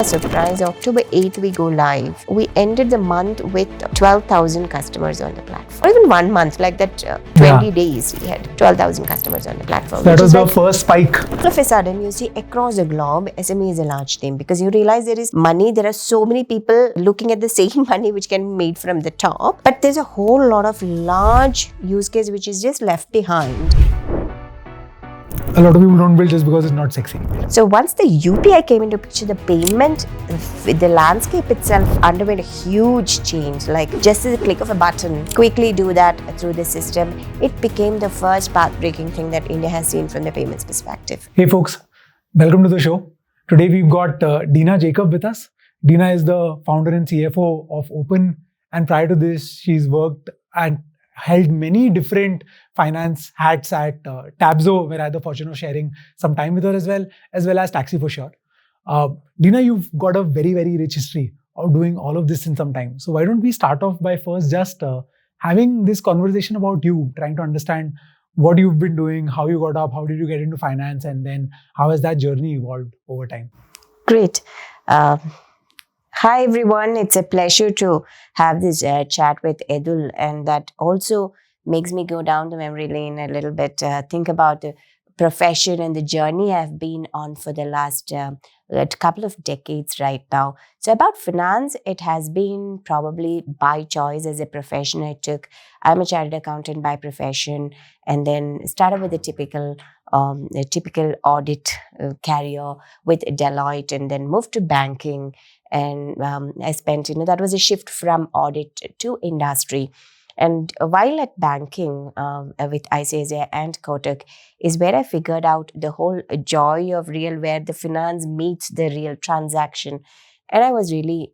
Surprise, October 8th we go live. We ended the month with 12,000 customers on the platform. Or even 1 month, like that 20 days, we had 12,000 customers on the platform. That was the first spike. All of a sudden, you see across the globe, SME is a large theme because you realize there is money. There are so many people looking at the same money which can be made from the top. But there's a whole lot of large use case which is just left behind. A lot of people don't build just because it's not sexy. So once the UPI came into picture, the payment, the landscape itself underwent a huge change. Like just as a click of a button, quickly do that through the system. It became the first path-breaking thing that India has seen from the payments perspective. Hey folks, welcome to the show. Today we've got Deena Jacob with us. Deena is the founder and CFO of Open, and prior to this, she's worked and held many different finance hats at Tabzo, where I had the fortune of sharing some time with her as well as Taxi for Sure. Deena, you've got a very, very rich history of doing all of this in some time. So why don't we start off by first just having this conversation about you, trying to understand what you've been doing, how you got up, how did you get into finance, and then how has that journey evolved over time? Great. Hi everyone, it's a pleasure to have this chat with Edul, and that also makes me go down the memory lane a little bit, think about the profession and the journey I've been on for the last couple of decades right now. So about finance, it has been probably by choice as a profession I took. I'm a chartered accountant by profession, and then started with a typical audit career with Deloitte, and then moved to banking. And I spent, that was a shift from audit to industry. And while at banking with ICICI and Kotak is where I figured out the whole joy of real, where the finance meets the real transaction. And I was really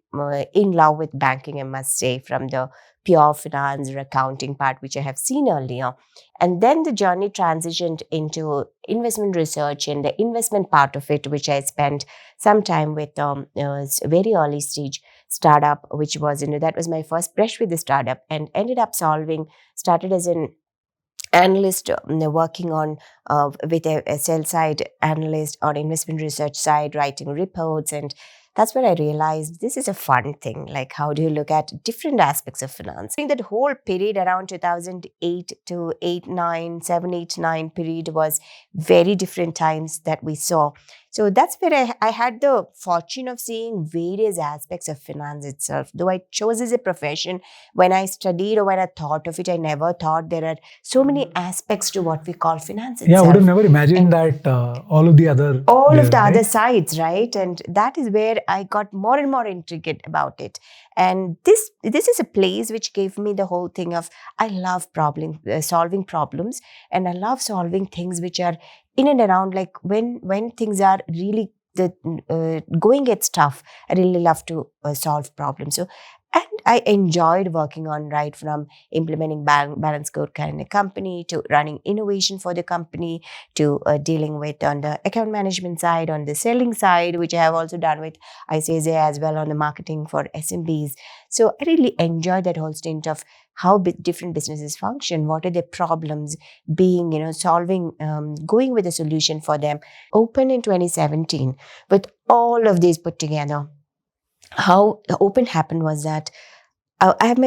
in love with banking, I must say, from the pure finance or accounting part, which I have seen earlier. And then the journey transitioned into investment research and the investment part of it, which I spent some time with a very early stage startup, which was, that was my first brush with the startup, and ended up started as an analyst working on with a sell side analyst on investment research side, writing reports. And that's where I realized this is a fun thing. Like, how do you look at different aspects of finance? During that whole period around 2008 to 7, 8, 9 period was very different times that we saw. So that's where I had the fortune of seeing various aspects of finance itself. Though I chose as a profession, when I studied or when I thought of it, I never thought there are so many aspects to what we call finance itself. Yeah, I would have never imagined that all of the other sides, right? And that is where I got more and more intrigued about it. And this is a place which gave me the whole thing of, I love solving problems, and I love solving things which are in and around, like when things are really going gets tough. I really love to solve problems. So, and I enjoyed working on right from implementing balance scorecard in a company, to running innovation for the company, to dealing with on the account management side, on the selling side, which I have also done with ICICI as well on the marketing for SMBs. So I really enjoyed that whole stint of how different businesses function, what are their problems, being, solving, going with a solution for them. Open in 2017, with all of these put together, how Open happened was that I have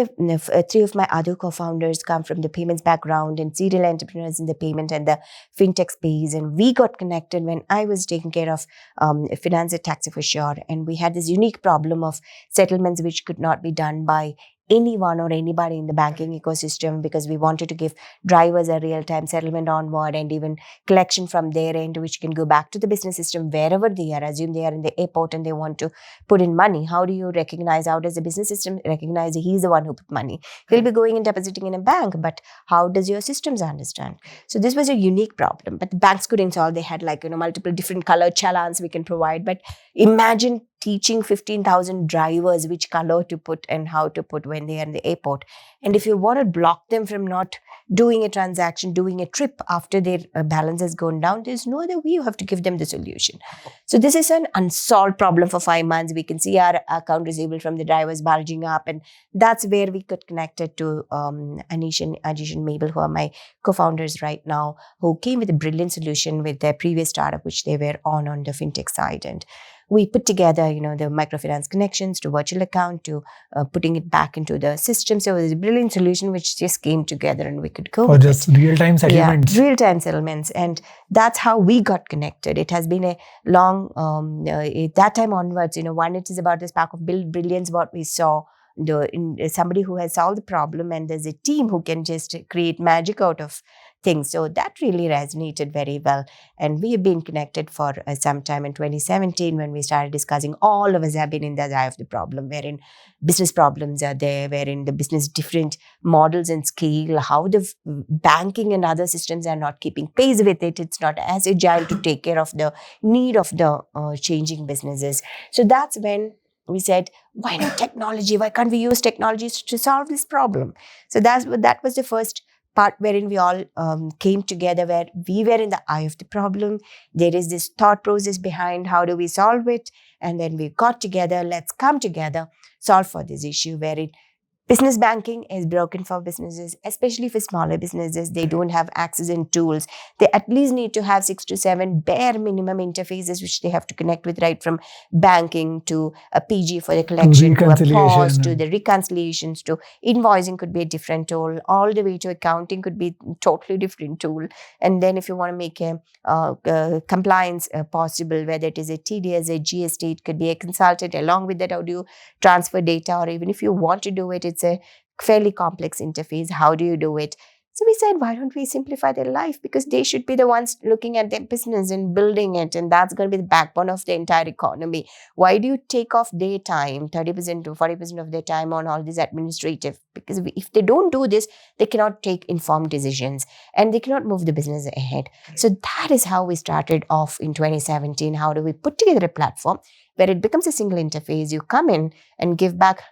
three of my other co-founders come from the payments background and serial entrepreneurs in the payment and the Fintech space. And we got connected when I was taking care of finance at Taxi for Sure. And we had this unique problem of settlements which could not be done by anyone or anybody in the banking ecosystem, because we wanted to give drivers a real-time settlement onboard and even collection from their end, which can go back to the business system wherever they are. Assume they are in the airport and they want to put in money. How do you recognize, how does the business system recognize he's the one who put money? He'll be going and depositing in a bank, but how does your systems understand? So this was a unique problem, but the banks couldn't solve. They had multiple different color challans we can provide, but imagine teaching 15,000 drivers which color to put and how to put when they are in the airport. And if you want to block them from not doing a transaction, doing a trip after their balance has gone down, there's no other way. You have to give them the solution. So this is an unsolved problem for 5 months. We can see our account receivable from the drivers bulging up. And that's where we got connected to Anish and Ajish and Mabel, who are my co-founders right now, who came with a brilliant solution with their previous startup, which they were on the fintech side. And we put together, the microfinance connections to virtual account to putting it back into the system. So it was a brilliant solution which just came together and we could go for with just it. real-time settlements. Yeah, real-time settlements. And that's how we got connected. It has been a long, that time onwards, one, it is about the spark of brilliance, what we saw. Somebody who has solved the problem, and there's a team who can just create magic out of things. So that really resonated very well. And we have been connected for some time. In 2017, when we started discussing, all of us have been in the eye of the problem, wherein business problems are there, wherein the business different models and scale, how the banking and other systems are not keeping pace with it. It's not as agile to take care of the need of the changing businesses. So that's when we said, why not technology? Why can't we use technologies to solve this problem? So that was the first part wherein we all came together, where we were in the eye of the problem. There is this thought process behind how do we solve it? And then we got together, let's come together, solve for this issue, wherein business banking is broken for businesses, especially for smaller businesses. They don't have access and tools. They at least need to have 6 to 7 bare minimum interfaces which they have to connect with, right from banking to a PG for the collection, to a POS, to the reconciliations, to invoicing could be a different tool, all the way to accounting could be a totally different tool. And then if you want to make a compliance possible, whether it is a TDS, a GST, it could be a consultant. Along with that, how do you transfer data? Or even if you want to do it, it's a fairly complex interface. How do you do it? So we said, why don't we simplify their life? Because they should be the ones looking at their business and building it. And that's going to be the backbone of the entire economy. Why do you take off their time, 30% to 40% of their time on all this administrative? Because if they don't do this, they cannot take informed decisions and they cannot move the business ahead. So that is how we started off in 2017. How do we put together a platform where it becomes a single interface? You come in and give back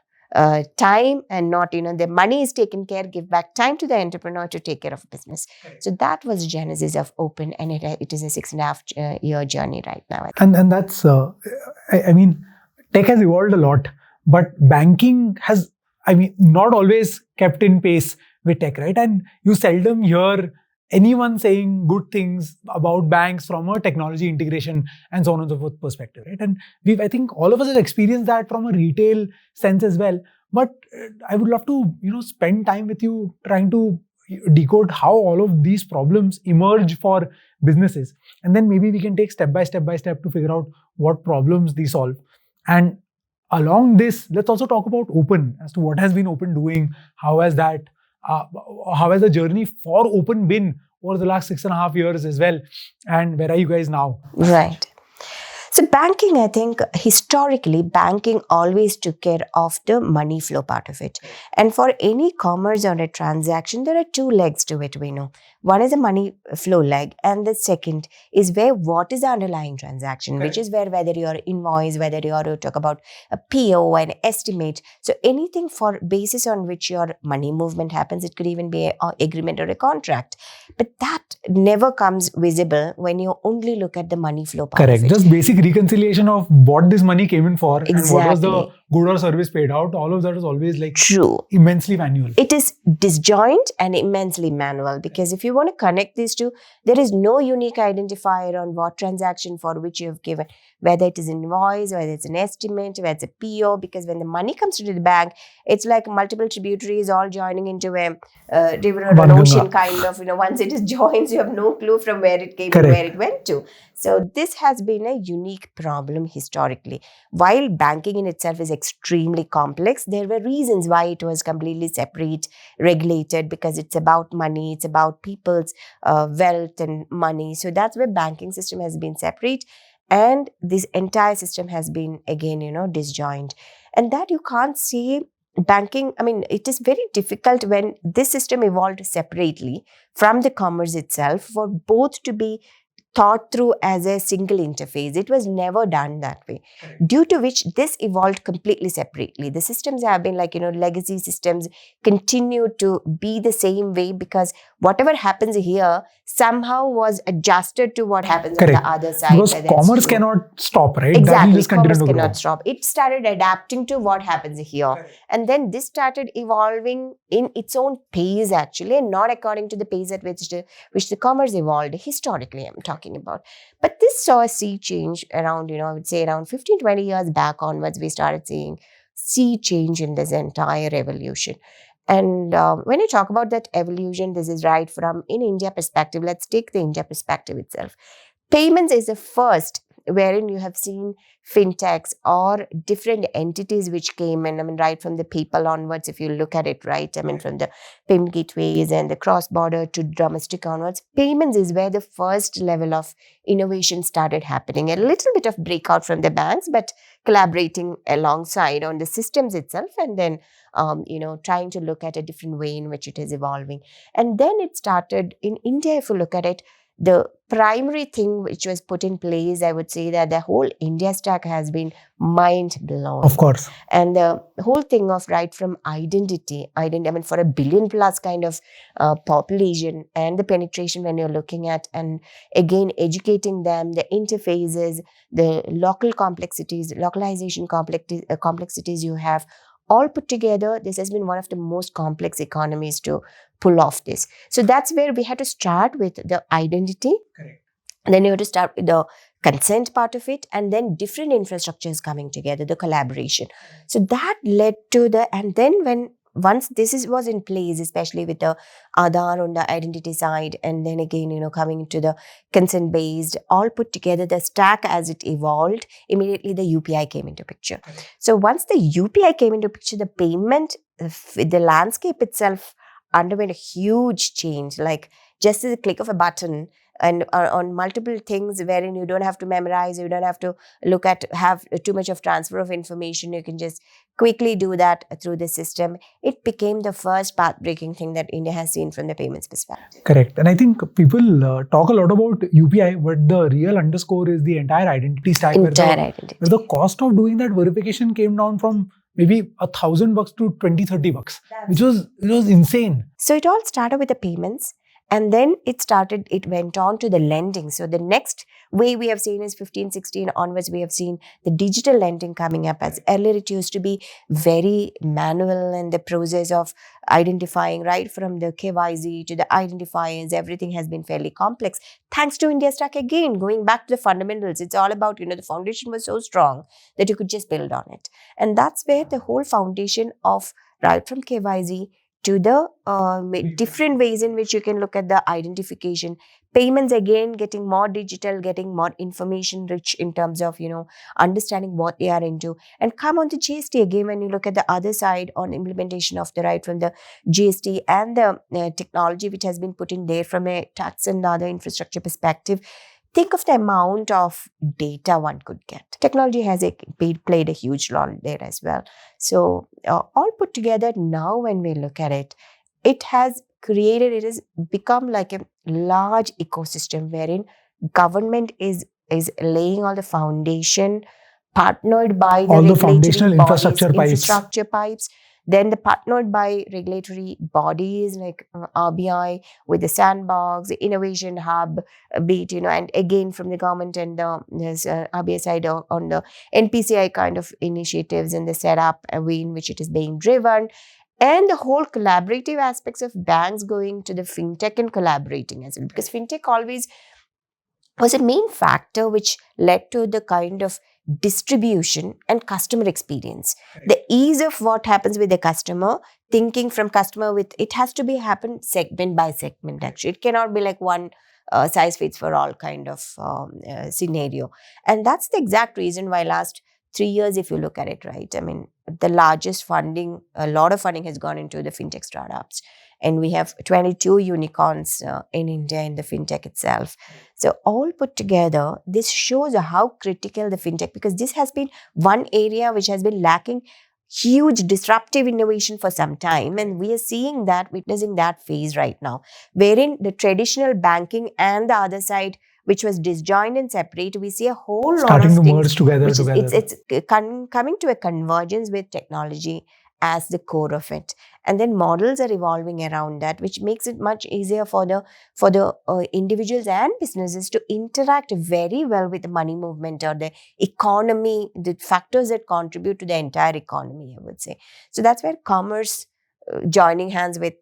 time, and not, the money is taken care, give back time to the entrepreneur to take care of business. Right. So that was genesis of Open, and it is a 6.5 year journey right now. And that's, I mean, tech has evolved a lot, but banking has, not always kept in pace with tech, right? And you seldom hear anyone saying good things about banks from a technology integration and so on and so forth perspective, right? And I think all of us have experienced that from a retail sense as well. But I would love to, spend time with you trying to decode how all of these problems emerge for businesses. And then maybe we can take step by step to figure out what problems they solve. And along this, let's also talk about Open, as to what has been Open doing, how has the journey for Open been over the last 6.5 years as well, and where are you guys now? Right. So banking, I think historically, banking always took care of the money flow part of it. And for any commerce or a transaction, there are two legs to it, we know. One is the money flow leg, and the second is where what is the underlying transaction, which is where whether you're invoice, whether you are to talk about a PO, an estimate. So anything for basis on which your money movement happens, it could even be an agreement or a contract. But that never comes visible when you only look at the money flow part. Correct. Just basic reconciliation of what this money came in for, exactly, and what was the good or service paid out. All of that is always true, immensely manual. It is disjoint and immensely manual, because if you want to connect these two, there is no unique identifier on what transaction for which you have given, whether it is an invoice, whether it's an estimate, whether it's a PO, because when the money comes to the bank, it's like multiple tributaries all joining into a river or an ocean kind of, once it is joins, you have no clue from where it came and where it went to. So this has been a unique problem historically. While banking in itself is extremely complex, there were reasons why it was completely separate, regulated, because it's about money, it's about people's wealth and money. So that's where banking system has been separate. And this entire system has been, again, disjoint. And that you can't say banking, it is very difficult when this system evolved separately from the commerce itself for both to be thought through as a single interface. It was never done that way, due to which this evolved completely separately. The systems have been legacy systems continue to be the same way, because whatever happens here somehow was adjusted to what happens on Correct. the other side. Because whether it's commerce true. cannot stop, right? That will Exactly, just continue commerce to grow. cannot stop. It started adapting to what happens here. And then this started evolving in its own pace, actually, and not according to the pace at which the commerce evolved historically, I'm talking about. But this saw a sea change around, I would say around 15, 20 years back onwards, we started seeing sea change in this entire evolution. And when you talk about that evolution, this is right from in India perspective. Let's take the India perspective itself. Payments is the first wherein you have seen fintechs or different entities which came in. I mean, right from the PayPal onwards, if you look at it, right? I mean, from the payment gateways and the cross-border to domestic onwards, payments is where the first level of innovation started happening. A little bit of breakout from the banks, but collaborating alongside on the systems itself, and then trying to look at a different way in which it is evolving. And then it started in India. If you look at it, the primary thing which was put in place, I would say that the whole India stack has been mind blowing. Of course. And the whole thing of right from identity, I mean, for a billion plus kind of population and the penetration when you're looking at, and again, educating them, the interfaces, the local complexities, localization complexities you have, all put together, this has been one of the most complex economies to pull off this. So that's where we had to start with the identity. Correct. And then you have to start with the consent part of it, and then different infrastructures coming together, the collaboration. So that led to and then once this was in place, especially with the Aadhaar on the identity side, and then again, coming to the consent based, all put together, the stack as it evolved, immediately the UPI came into picture. So once the UPI came into picture, the payment, the landscape itself underwent a huge change, like just as a click of a button, and on multiple things wherein you don't have to memorize, you don't have to have too much of transfer of information, you can just quickly do that through the system. It became the first path-breaking thing that India has seen from the payments perspective. Correct. And I think people talk a lot about UPI, but the real underscore is the entire identity stack. Where the cost of doing that verification came down from maybe $1,000 to $20-$30, which was insane. So it all started with the payments. And then it went on to the lending. So the next way we have seen is 15, 16 onwards, we have seen the digital lending coming up. As earlier, it used to be very manual, and the process of identifying right from the KYC to the identifiers, everything has been fairly complex. Thanks to India Stack, again, going back to the fundamentals, it's all about, the foundation was so strong that you could just build on it. And that's where the whole foundation of right from KYC to the different ways in which you can look at the identification. Payments, again, getting more digital, getting more information rich in terms of, understanding what they are into. And come on to GST again, when you look at the other side on implementation of the right from the GST and the technology which has been put in there from a tax and other infrastructure perspective. Think of the amount of data one could get. Technology has played a huge role there as well. So all put together now, when we look at it, it has become like a large ecosystem wherein government is laying all the foundation, partnered by all the foundational infrastructure pipes. Then the partnered by regulatory bodies like RBI with the sandbox, the innovation hub, be it, and again from the government and the RBI side on the NPCI kind of initiatives and the setup way in which it is being driven. And the whole collaborative aspects of banks going to the fintech and collaborating as well. Because fintech always was a main factor which led to the kind of distribution and customer experience. The ease of what happens with the customer, thinking from customer with, it has to be happen segment by segment actually. It cannot be like one size fits for all kind of scenario. And that's the exact reason why last 3 years, if you look at it, right, I mean, the largest funding, a lot of funding has gone into the fintech startups. And we have 22 unicorns in India in the fintech itself. So all put together, this shows how critical the fintech, because this has been one area which has been lacking huge disruptive innovation for some time. And we are seeing that, witnessing that phase right now, wherein the traditional banking and the other side, which was disjoint and separate, we see a whole lot of things merge together. It's coming to a convergence with technology as the core of it. And then models are evolving around that, which makes it much easier for the individuals and businesses to interact very well with the money movement or the economy, the factors that contribute to the entire economy, I would say. So that's where commerce joining hands with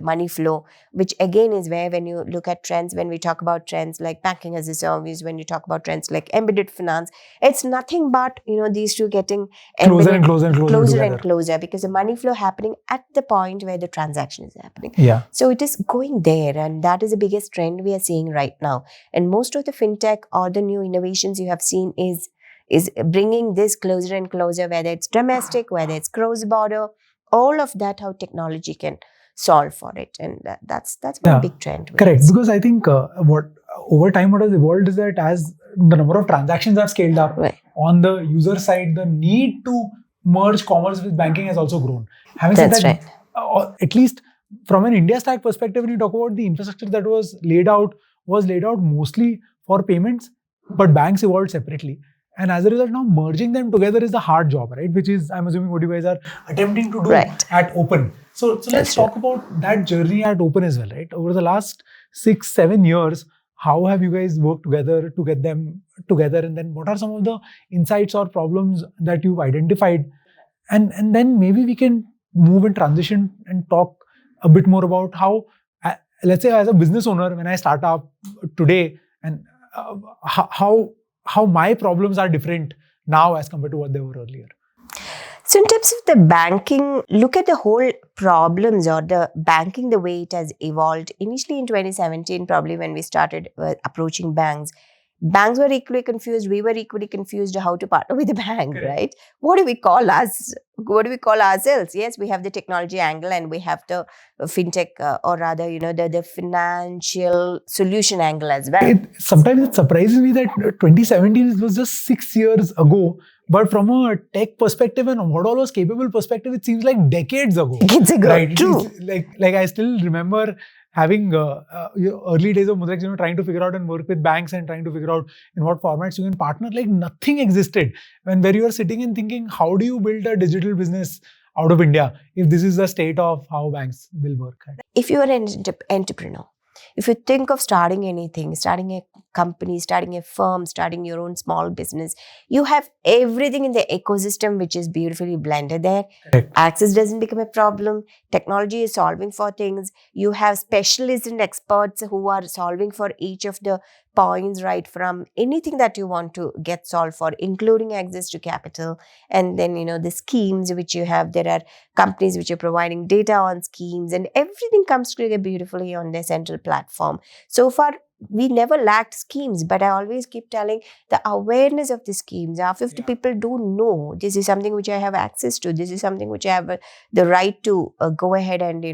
money flow, which again is where, when you look at trends, when we talk about trends like banking as a service, when you talk about trends like embedded finance, it's nothing but these two getting closer and closer and closer together. and closer, because the money flow happening at the point where the transaction is happening. Yeah. So it is going there, and that is the biggest trend we are seeing right now. And most of the fintech or the new innovations you have seen is bringing this closer and closer, whether it's domestic, whether it's cross border, all of that, how technology can solve for it. And that's one big trend. Correct. Because I think what over time what has evolved is that as the number of transactions have scaled up, on the user side, the need to merge commerce with banking has also grown. Having said that, at least from an India stack perspective, when you talk about the infrastructure that was laid out mostly for payments, but banks evolved separately. And as a result, now merging them together is the hard job, right? Which is, I'm assuming, what you guys are attempting to do at Open. So let's talk about that journey at Open as well, right? Over the last 6-7 years, how have you guys worked together to get them together? And then what are some of the insights or problems that you've identified? And then maybe we can move and transition and talk a bit more about how, let's say as a business owner, when I start up today, and how my problems are different now as compared to what they were earlier. So in terms of the banking, look at the whole problems or the banking, the way it has evolved. Initially in 2017, probably when we started approaching banks were equally confused. We were equally confused how to partner with the bank, right? What do we call us? What do we call ourselves? Yes, we have the technology angle and we have the fintech or rather, the financial solution angle as well. Sometimes it surprises me that 2017 was just 6 years ago. But from a tech perspective and what all was capable perspective, it seems like decades ago. Decades ago, right? True. Like I still remember having early days of Mudrex, trying to figure out and work with banks and trying to figure out in what formats you can partner. Like nothing existed. Where you are sitting and thinking, how do you build a digital business out of India if this is the state of how banks will work? If you are an entrepreneur, if you think of starting anything, starting a company, starting a firm, starting your own small business, you have everything in the ecosystem which is beautifully blended there. Correct. Access doesn't become a problem. Technology is solving for things. You have specialists and experts who are solving for each of the points, right, from anything that you want to get solved for, including access to capital. And then, the schemes which you have, there are companies which are providing data on schemes, and everything comes together beautifully on their central platform. So far, we never lacked schemes, but I always keep telling the awareness of the schemes. Half of the people don't know this is something which I have access to. This is something which I have the right to go ahead and,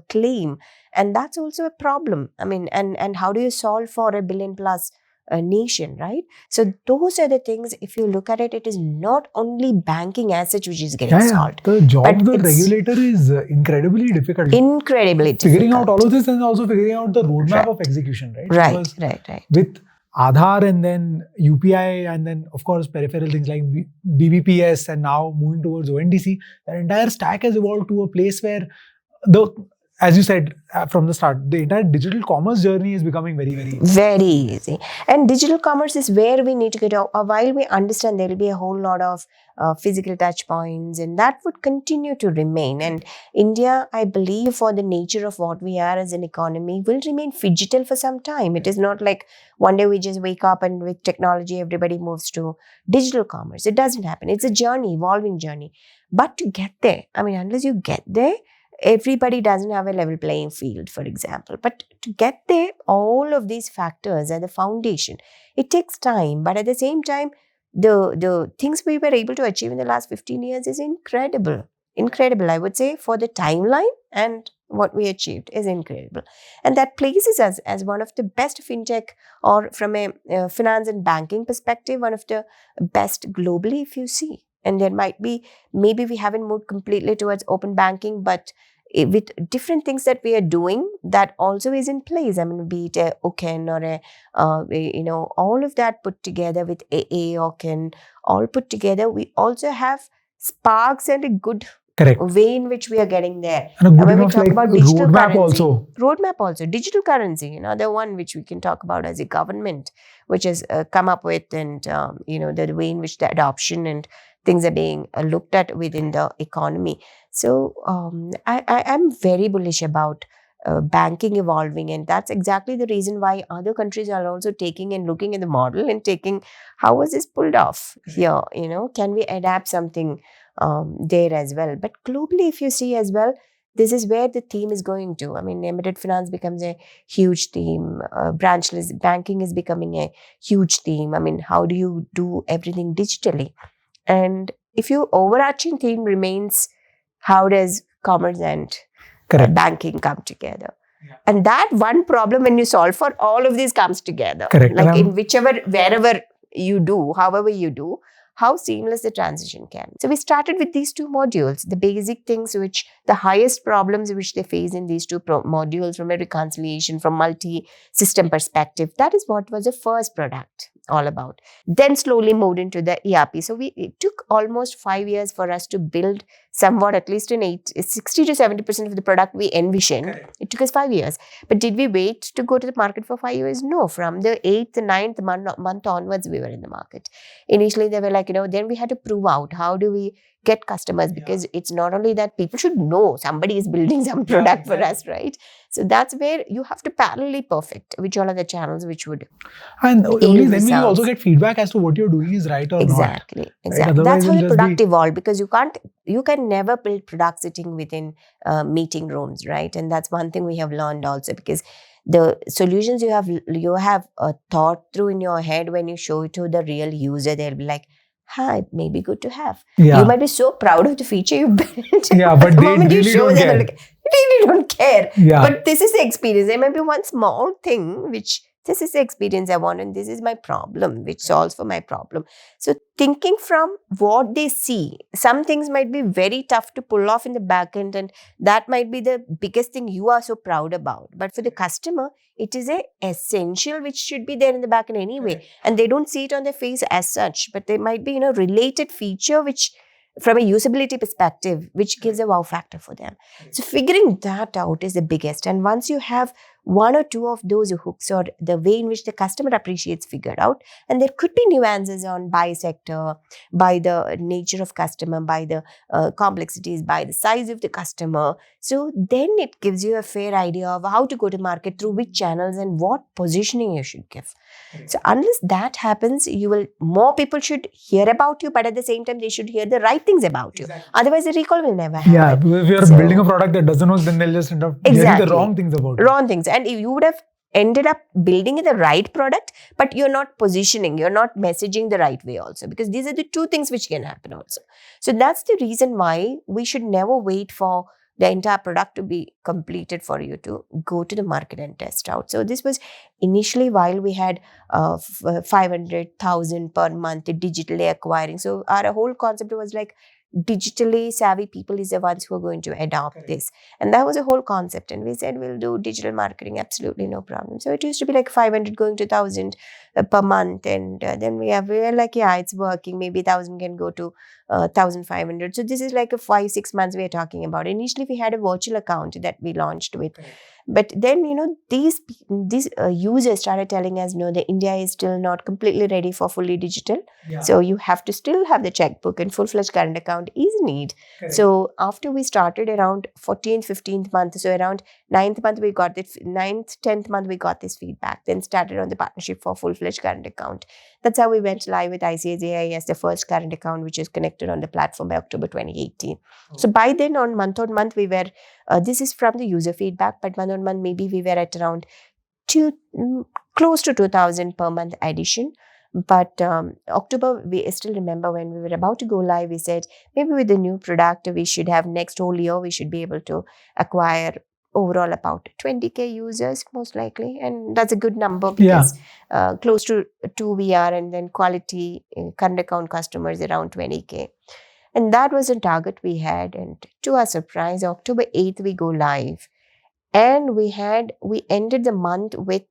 claim. And that's also a problem. I mean, and how do you solve for a billion plus nation, right? So those are the things, if you look at it, it is not only banking as such which is getting solved. The job of the regulator is incredibly difficult. Incredibly difficult. Figuring out all of this and also figuring out the roadmap of execution, right? Right. With Aadhaar and then UPI and then, of course, peripheral things like BBPS and now moving towards ONDC, the entire stack has evolved to a place where as you said from the start, the entire digital commerce journey is becoming very, very easy. Very easy. And digital commerce is where we need to get out. While we understand there will be a whole lot of physical touch points, and that would continue to remain. And India, I believe, for the nature of what we are as an economy, will remain phygital for some time. It is not like one day we just wake up and with technology, everybody moves to digital commerce. It doesn't happen. It's a journey, evolving journey. But to get there, I mean, unless you get there, everybody doesn't have a level playing field, for example. But to get there, all of these factors are the foundation. It takes time, but at the same time, the things we were able to achieve in the last 15 years is incredible. Incredible, I would say, for the timeline, and what we achieved is incredible. And that places us as one of the best fintech, or from a finance and banking perspective, one of the best globally, if you see. And there might be, maybe we haven't moved completely towards open banking, but with different things that we are doing, that also is in place. I mean, be it a OCEN or all of that put together with AA, OCEN, all put together. We also have sparks and a good Correct. way in which we are getting there. And a good when we enough talk like about digital roadmap currency, also. digital currency, another one which we can talk about as a government, which has come up with, and the way in which the adoption and things are being looked at within the economy. So I am very bullish about banking evolving, and that's exactly the reason why other countries are also taking and looking at the model and taking, how was this pulled off here? Can we adapt something there as well? But globally, if you see as well, this is where the theme is going to. I mean, embedded finance becomes a huge theme. Branchless banking is becoming a huge theme. I mean, how do you do everything digitally? And if your overarching theme remains, how does commerce and banking come together? Yeah. And that one problem, when you solve for, all of these comes together. Correct. Like in wherever you do, however you do, how seamless the transition can. So we started with these two modules, the basic things, which the highest problems which they face in these two modules, from a reconciliation, from multi-system perspective. That is what was the first product all about. Then slowly moved into the ERP. So it took almost 5 years for us to build somewhat, at least in 60 to 70% of the product we envisioned. Correct. It took us 5 years. But did we wait to go to the market for 5 years? No. From the 8th, 9th month onwards, we were in the market. Initially, they were like, then we had to prove out, how do we get customers? Because it's not only that people should know somebody is building some product for us, right? So that's where you have to parallelly perfect which all are the channels which would. And only then will you also get feedback as to what you're doing is right or not. Exactly. Right? That's how the product evolved, because you can never build product sitting within meeting rooms, right? And that's one thing we have learned also, because the solutions you have thought through in your head, when you show it to the real user, they'll be like, it may be good to have. Yeah. You might be so proud of the feature you built. Yeah, but the they moment really you show don't them, care. Like, really don't care. Yeah. But this is the experience. There might be one small thing which, this is the experience I want, and this is my problem, which solves for my problem. So thinking from what they see, some things might be very tough to pull off in the back end, and that might be the biggest thing you are so proud about. But for the customer, it is a essential which should be there in the back end anyway. Okay. And they don't see it on their face as such, but there might be, related feature which, from a usability perspective, which gives a wow factor for them. So figuring that out is the biggest. And once you have one or two of those hooks, or the way in which the customer appreciates figured out, and there could be nuances on by sector, by the nature of customer, by the complexities, by the size of the customer. So then it gives you a fair idea of how to go to market, through which channels, and what positioning you should give. So unless that happens, more people should hear about you, but at the same time, they should hear the right things about you. Otherwise, the recall will never happen. Yeah, if you're building a product that doesn't know, then they'll just end up hearing the wrong things about you. Wrong things. And if you would have ended up building the right product, but you're not positioning, you're not messaging the right way also, because these are the two things which can happen also. So that's the reason why we should never wait for the entire product to be completed for you to go to the market and test out. So this was initially, while we had 500,000 per month digitally acquiring. So our whole concept was like, digitally savvy people is the ones who are going to adopt this. And that was a whole concept. And we said, we'll do digital marketing, absolutely no problem. So it used to be like 500 going to 1,000 per month. And then we were like, yeah, it's working. Maybe 1,000 can go to 1,500. So this is like a 5-6 months we're talking about. Initially, we had a virtual account that we launched with. But then, these users started telling us, no, the India is still not completely ready for fully digital. Yeah. So you have to still have the checkbook, and full-fledged current account is a need. Correct. So after we started around 14th, 15th month, so around 9th month, 10th month, we got this feedback. Then started on the partnership for full-fledged current account. That's how we went live with ICICI as the first current account, which is connected on the platform by October 2018. Oh. So by then, on month, we were, this is from the user feedback, but month on month, maybe we were at around close to 2,000 per month addition. But October, we still remember when we were about to go live, we said, maybe with the new product, we should have next whole year, we should be able to acquire overall about 20K users, most likely. And that's a good number, because close to 2 we are, and then quality current account customers around 20K. And that was a target we had. And to our surprise, October 8th, we go live. And we ended the month with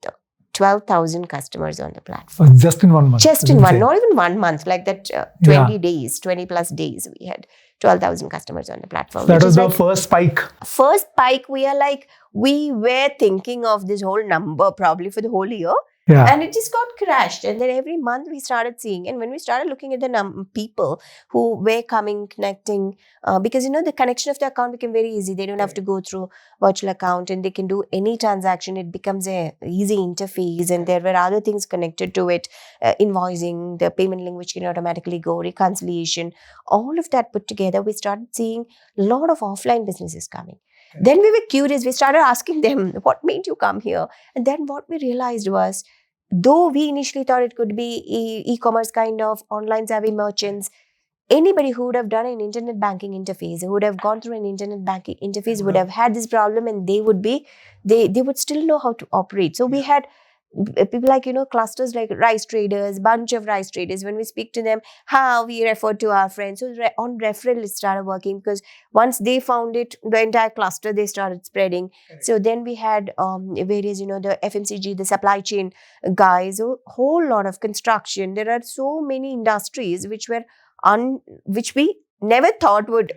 12,000 customers on the platform. Just in 1 month. Just in one, not even 1 month, like that 20 days, 20 plus days, we had 12,000 customers on the platform. So that was the first spike. First spike, we were thinking of this whole number probably for the whole year. Yeah. And it just got crashed. And then every month we started seeing, and when we started looking at the people who were coming, connecting, because the connection of the account became very easy. They don't have to go through virtual account, and they can do any transaction. It becomes a easy interface, and there were other things connected to it, invoicing, the payment link which can automatically go, reconciliation, all of that put together. We started seeing a lot of offline businesses coming. Then we were curious. We started asking them, what made you come here? And then what we realized was, though we initially thought it could be e-commerce kind of online savvy merchants, anybody who would have done an internet banking interface, who would have gone through an internet banking interface would have had this problem, and they would still know how to operate. So we had people like, clusters like rice traders, bunch of rice traders. When we speak to them, how we refer to our friends. So on referral, it started working, because once they found it, the entire cluster, they started spreading. Correct. So then we had various, the FMCG, the supply chain guys, a whole lot of construction. There are so many industries which we never thought would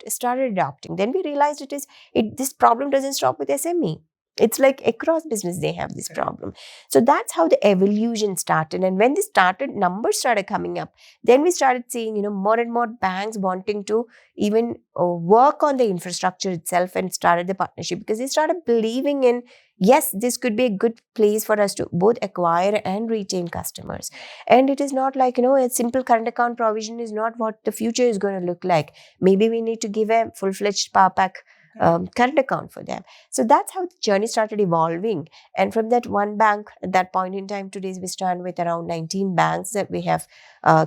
started adopting. Then we realized this problem doesn't stop with SME. It's like across business, they have this problem. So that's how the evolution started. And when this started, numbers started coming up. Then we started seeing, more and more banks wanting to even work on the infrastructure itself, and started the partnership, because they started believing in, yes, this could be a good place for us to both acquire and retain customers. And it is not like, a simple current account provision is not what the future is going to look like. Maybe we need to give a full-fledged power pack current account for them. So that's how the journey started evolving. And from that one bank, at that point in time, today we stand with around 19 banks that we have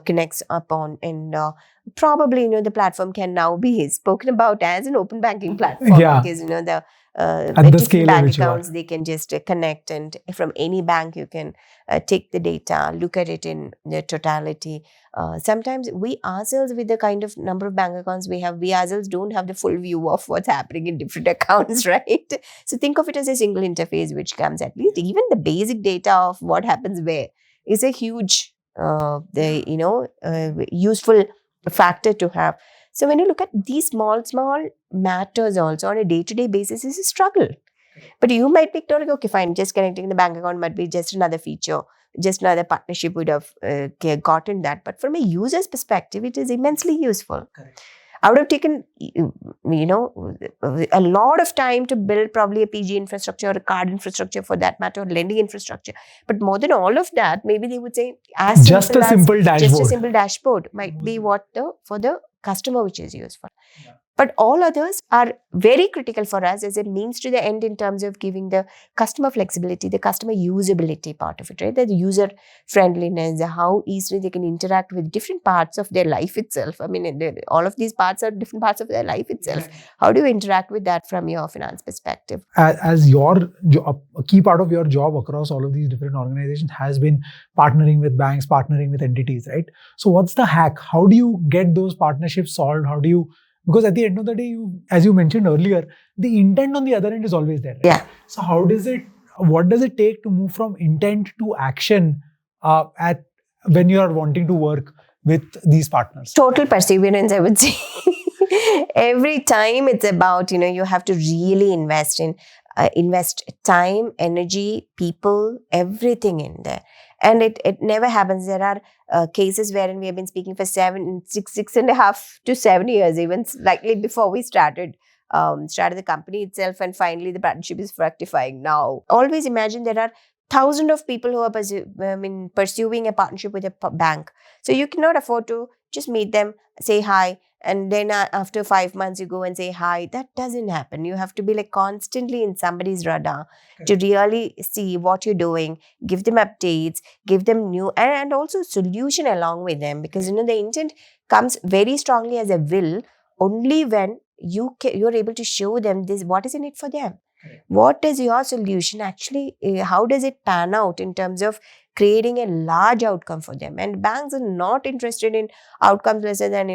connects upon. And probably, the platform can now be spoken about as an open banking platform. Yeah. Because, the at the scale bank accounts, they can just connect, and from any bank you can take the data, look at it in the totality. Sometimes we ourselves, with the kind of number of bank accounts we have, we ourselves don't have the full view of what's happening in different accounts, right? So think of it as a single interface which comes, at least even the basic data of what happens where is a huge useful factor to have. So when you look at these small matters also on a day-to-day basis, is a struggle. But you might be told, okay, fine, just connecting the bank account might be just another feature, just another partnership would have gotten that. But from a user's perspective, it is immensely useful. Correct. I would have taken, a lot of time to build probably a PG infrastructure or a card infrastructure, for that matter, or lending infrastructure. But more than all of that, maybe they would say, just a simple dashboard might be for the customer which is useful. Yeah. But all others are very critical for us as a means to the end, in terms of giving the customer flexibility, the customer usability part of it, right? The user friendliness, how easily they can interact with different parts of their life itself. I mean, all of these parts are different parts of their life itself. Yeah. How do you interact with that from your finance perspective? As your job, a key part of your job across all of these different organizations has been partnering with banks, partnering with entities, right? So what's the hack? How do you get those partnerships solved? Because at the end of the day, as you mentioned earlier, the intent on the other end is always there. Right? Yeah. So what does it take to move from intent to action when you are wanting to work with these partners? Total perseverance, I would say. Every time it's about, you have to really invest time, energy, people, everything in there. And it never happens. There are cases wherein we have been speaking for 6.5 to 7 years, even slightly before we started the company itself, and finally the partnership is fructifying now. Always imagine there are thousands of people who are pursuing a partnership with a bank. So you cannot afford to just meet them, say hi, and then after 5 months you go and say hi. That doesn't happen. You have to be constantly in somebody's radar. Okay. To really see what you're doing, give them updates, give them new and also solution along with them, because the intent comes very strongly as a will only when you're able to show them this, what is in it for them. What is your solution actually? How does it pan out in terms of creating a large outcome for them. And banks are not interested in outcomes lesser than,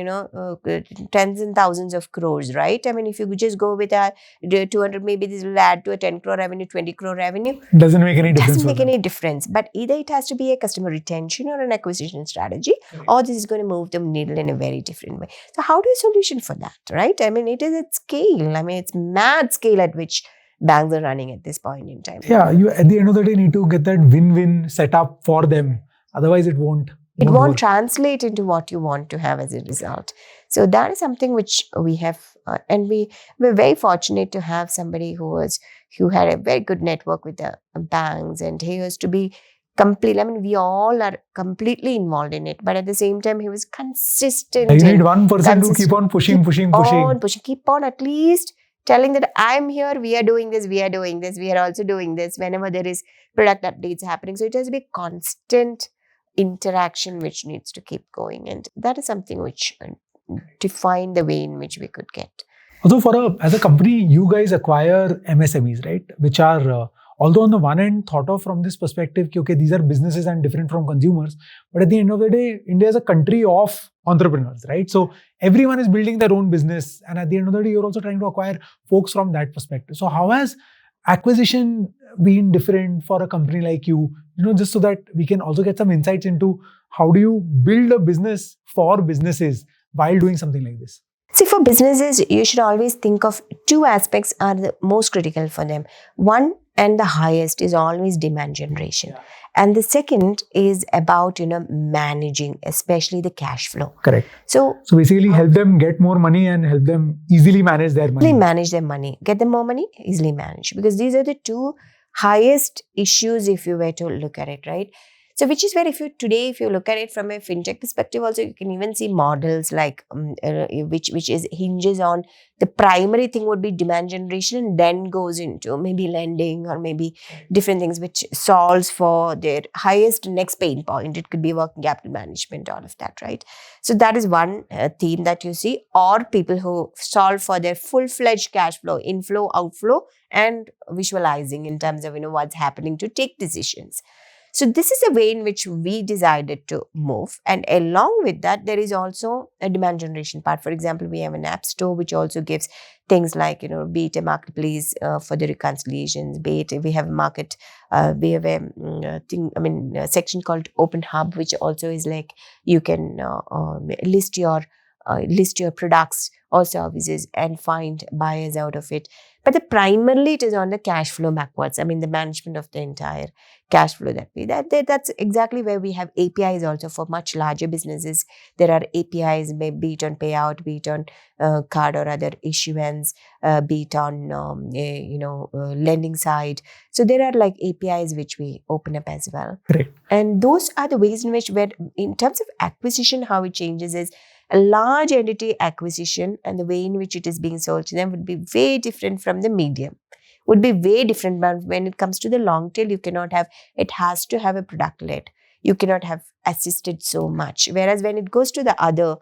tens and thousands of crores, right? I mean, if you just go with a 200, maybe this will add to a 10 crore revenue, 20 crore revenue. Doesn't make any difference. Doesn't make any difference. But either it has to be a customer retention or an acquisition strategy, or this is going to move the needle in a very different way. So how do you solution for that, right? I mean, it is at scale. I mean, it's mad scale at which banks are running at this point in time. Yeah, you at the end of the day need to get that win-win set up for them. Otherwise, it won't won't work. translate into what you want to have as a result. So that is something which we have, and we're very fortunate to have somebody who had a very good network with the banks, and he was to be complete. I mean, we all are completely involved in it, but at the same time, he was consistent. You need one person to keep on pushing. Keep on at least telling that I'm here, we are doing this, we are also doing this whenever there is product updates happening. So it has to be constant interaction which needs to keep going, and that is something which define the way in which we could get. Although as a company, you guys acquire MSMEs, right? Which are although on the one end thought of from this perspective, okay, these are businesses and different from consumers, but at the end of the day, India is a country of entrepreneurs, right? So everyone is building their own business, and at the end of the day, you're also trying to acquire folks from that perspective. So how has acquisition been different for a company like you? Just so that we can also get some insights into how do you build a business for businesses while doing something like this? See, for businesses, you should always think of two aspects are the most critical for them. One, and the highest, is always demand generation. Yeah. And the second is about, managing, especially the cash flow. Correct. So basically help them get more money and help them easily manage their money. Get them more money, easily manage. Because these are the two highest issues if you were to look at it, right? So which is where if you look at it from a fintech perspective also, you can even see models like which hinges on the primary thing would be demand generation, and then goes into maybe lending or maybe different things which solves for their highest next pain point. It could be working capital management, all of that, right? So that is one theme that you see, or people who solve for their full-fledged cash flow, inflow, outflow, and visualizing in terms of what's happening to take decisions. So this is the way in which we decided to move. And along with that, there is also a demand generation part. For example, we have an app store which also gives things like, be it a marketplace for the reconciliations, be it we have a market, we have a section called Open Hub, which also is like you can list your products or services and find buyers out of it. But primarily it is on the cash flow backwards. I mean, the management of the entire cash flow that's exactly where we have APIs also for much larger businesses. There are APIs, be it on payout, be it on card or other issuance, be it on lending side. So there are like APIs which we open up as well. Correct. And those are the ways in which, where in terms of acquisition, how it changes is a large entity acquisition and the way in which it is being sold to them would be way different from the medium. Would be way different. But when it comes to the long tail, it has to have a product led. You cannot have assisted so much. Whereas when it goes to the other,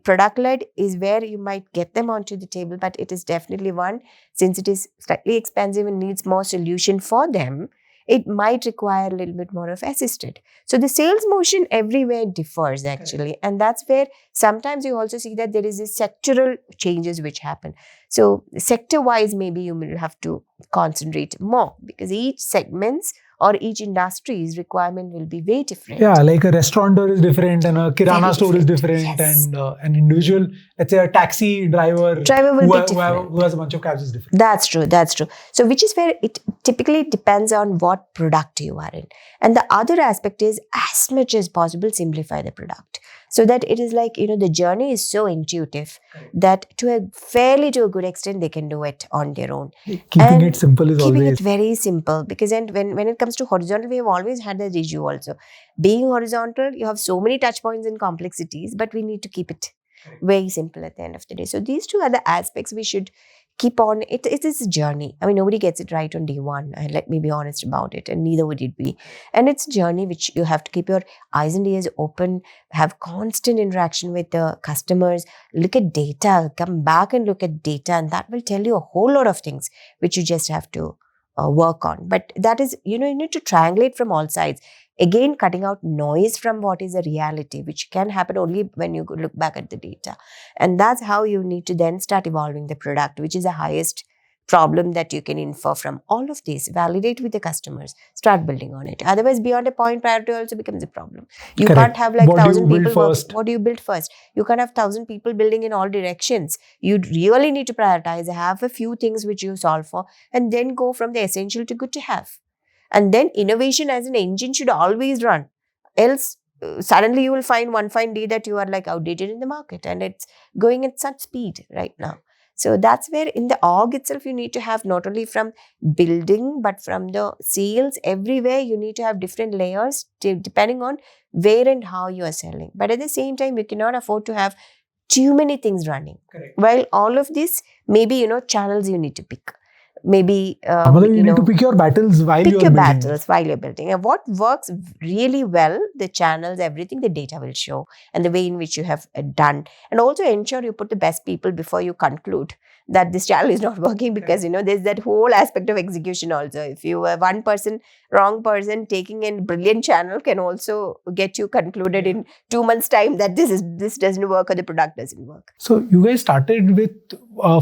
product led is where you might get them onto the table, but it is definitely one, since it is slightly expensive and needs more solution for them, it might require a little bit more of assisted. So the sales motion everywhere differs actually. And that's where sometimes you also see that there is this sectoral changes which happen. So sector wise, maybe you will have to concentrate more because each segments or each industry's requirement will be way different. Yeah, like a restaurateur is different and a kirana store is different. Yes. And an individual, let's say a taxi driver will be different. Who has a bunch of cabs is different. That's true. So which is where it typically depends on what product you are in. And the other aspect is as much as possible simplify the product. So that it is like, the journey is so intuitive that to a good extent, they can do it on their own. Keeping it simple is keeping always. It very simple because when it comes to horizontal, we have always had that issue also. Being horizontal, you have so many touch points and complexities, but we need to keep it very simple at the end of the day. So these two are the aspects we should keep on. It is a journey. I mean, nobody gets it right on day one. And let me be honest about it. And neither would it be. And it's a journey which you have to keep your eyes and ears open, have constant interaction with the customers, look at data, come back and look at data. And that will tell you a whole lot of things which you just have to work on. But that is, you need to triangulate from all sides. Again, cutting out noise from what is a reality, which can happen only when you look back at the data. And that's how you need to then start evolving the product, which is the highest problem that you can infer from all of this. Validate with the customers, start building on it. Otherwise, beyond a point, priority also becomes a problem. You Correct. can't have like What do you 1,000 build people working. first? What do you build first? You can't have 1,000 people building in all directions. You really need to prioritize, have a few things which you solve for, and then go from the essential to good to have. And then innovation as an engine should always run. Else, suddenly you will find one fine day that you are like outdated in the market, and it's going at such speed right now. So that's where in the org itself, you need to have not only from building, but from the sales, everywhere you need to have different layers depending on where and how you are selling. But at the same time, you cannot afford to have too many things running. Correct. While all of this, maybe, channels you need to pick. Maybe, You need to pick your battles while pick you're your building. battles while you're building. And what works really well, the channels, everything, the data will show, and the way in which you have done. And also ensure you put the best people before you conclude that this channel is not working, because there's that whole aspect of execution also. If you are one person, wrong person taking in brilliant channel can also get you concluded in 2 months time that this doesn't work or the product doesn't work. So you guys started with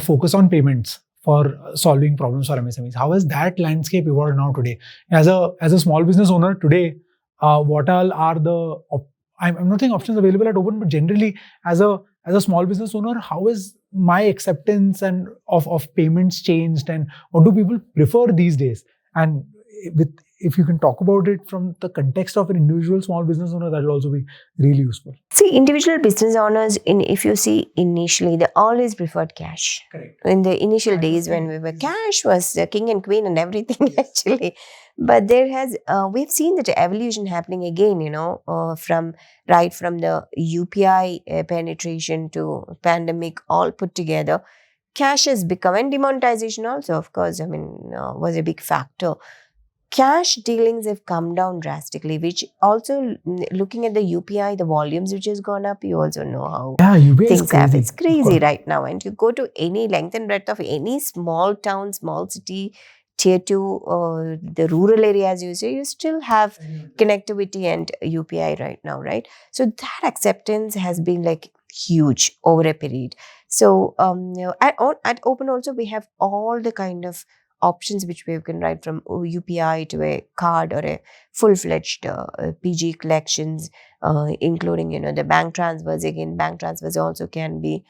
focus on payments for solving problems for MSMEs. How has that landscape evolved now today? As a small business owner today, what all are the I'm not saying options available at Open, but generally as a small business owner, how is my acceptance and of payments changed, and what do people prefer these days? And if you can talk about it from the context of an individual small business owner, that will also be really useful. See, individual business owners, if you see initially, they always preferred cash. Correct. In the initial days when we were, cash was the king and queen and everything actually. But we've seen that evolution happening again, from the UPI penetration to pandemic, all put together. Cash has become, and demonetization also, of course, was a big factor. Cash dealings have come down drastically, which also, looking at the UPI, the volumes which has gone up, you also know how UPI things happen. It's crazy course. right now. And you go to any length and breadth of any small town, small city, tier 2, the rural areas, you still have connectivity and UPI right now, right? So that acceptance has been like huge over a period. So at Open also, we have all the kind of options which we can write from UPI to a card or a full-fledged PG collections, including the bank transfers. Again, bank transfers also can be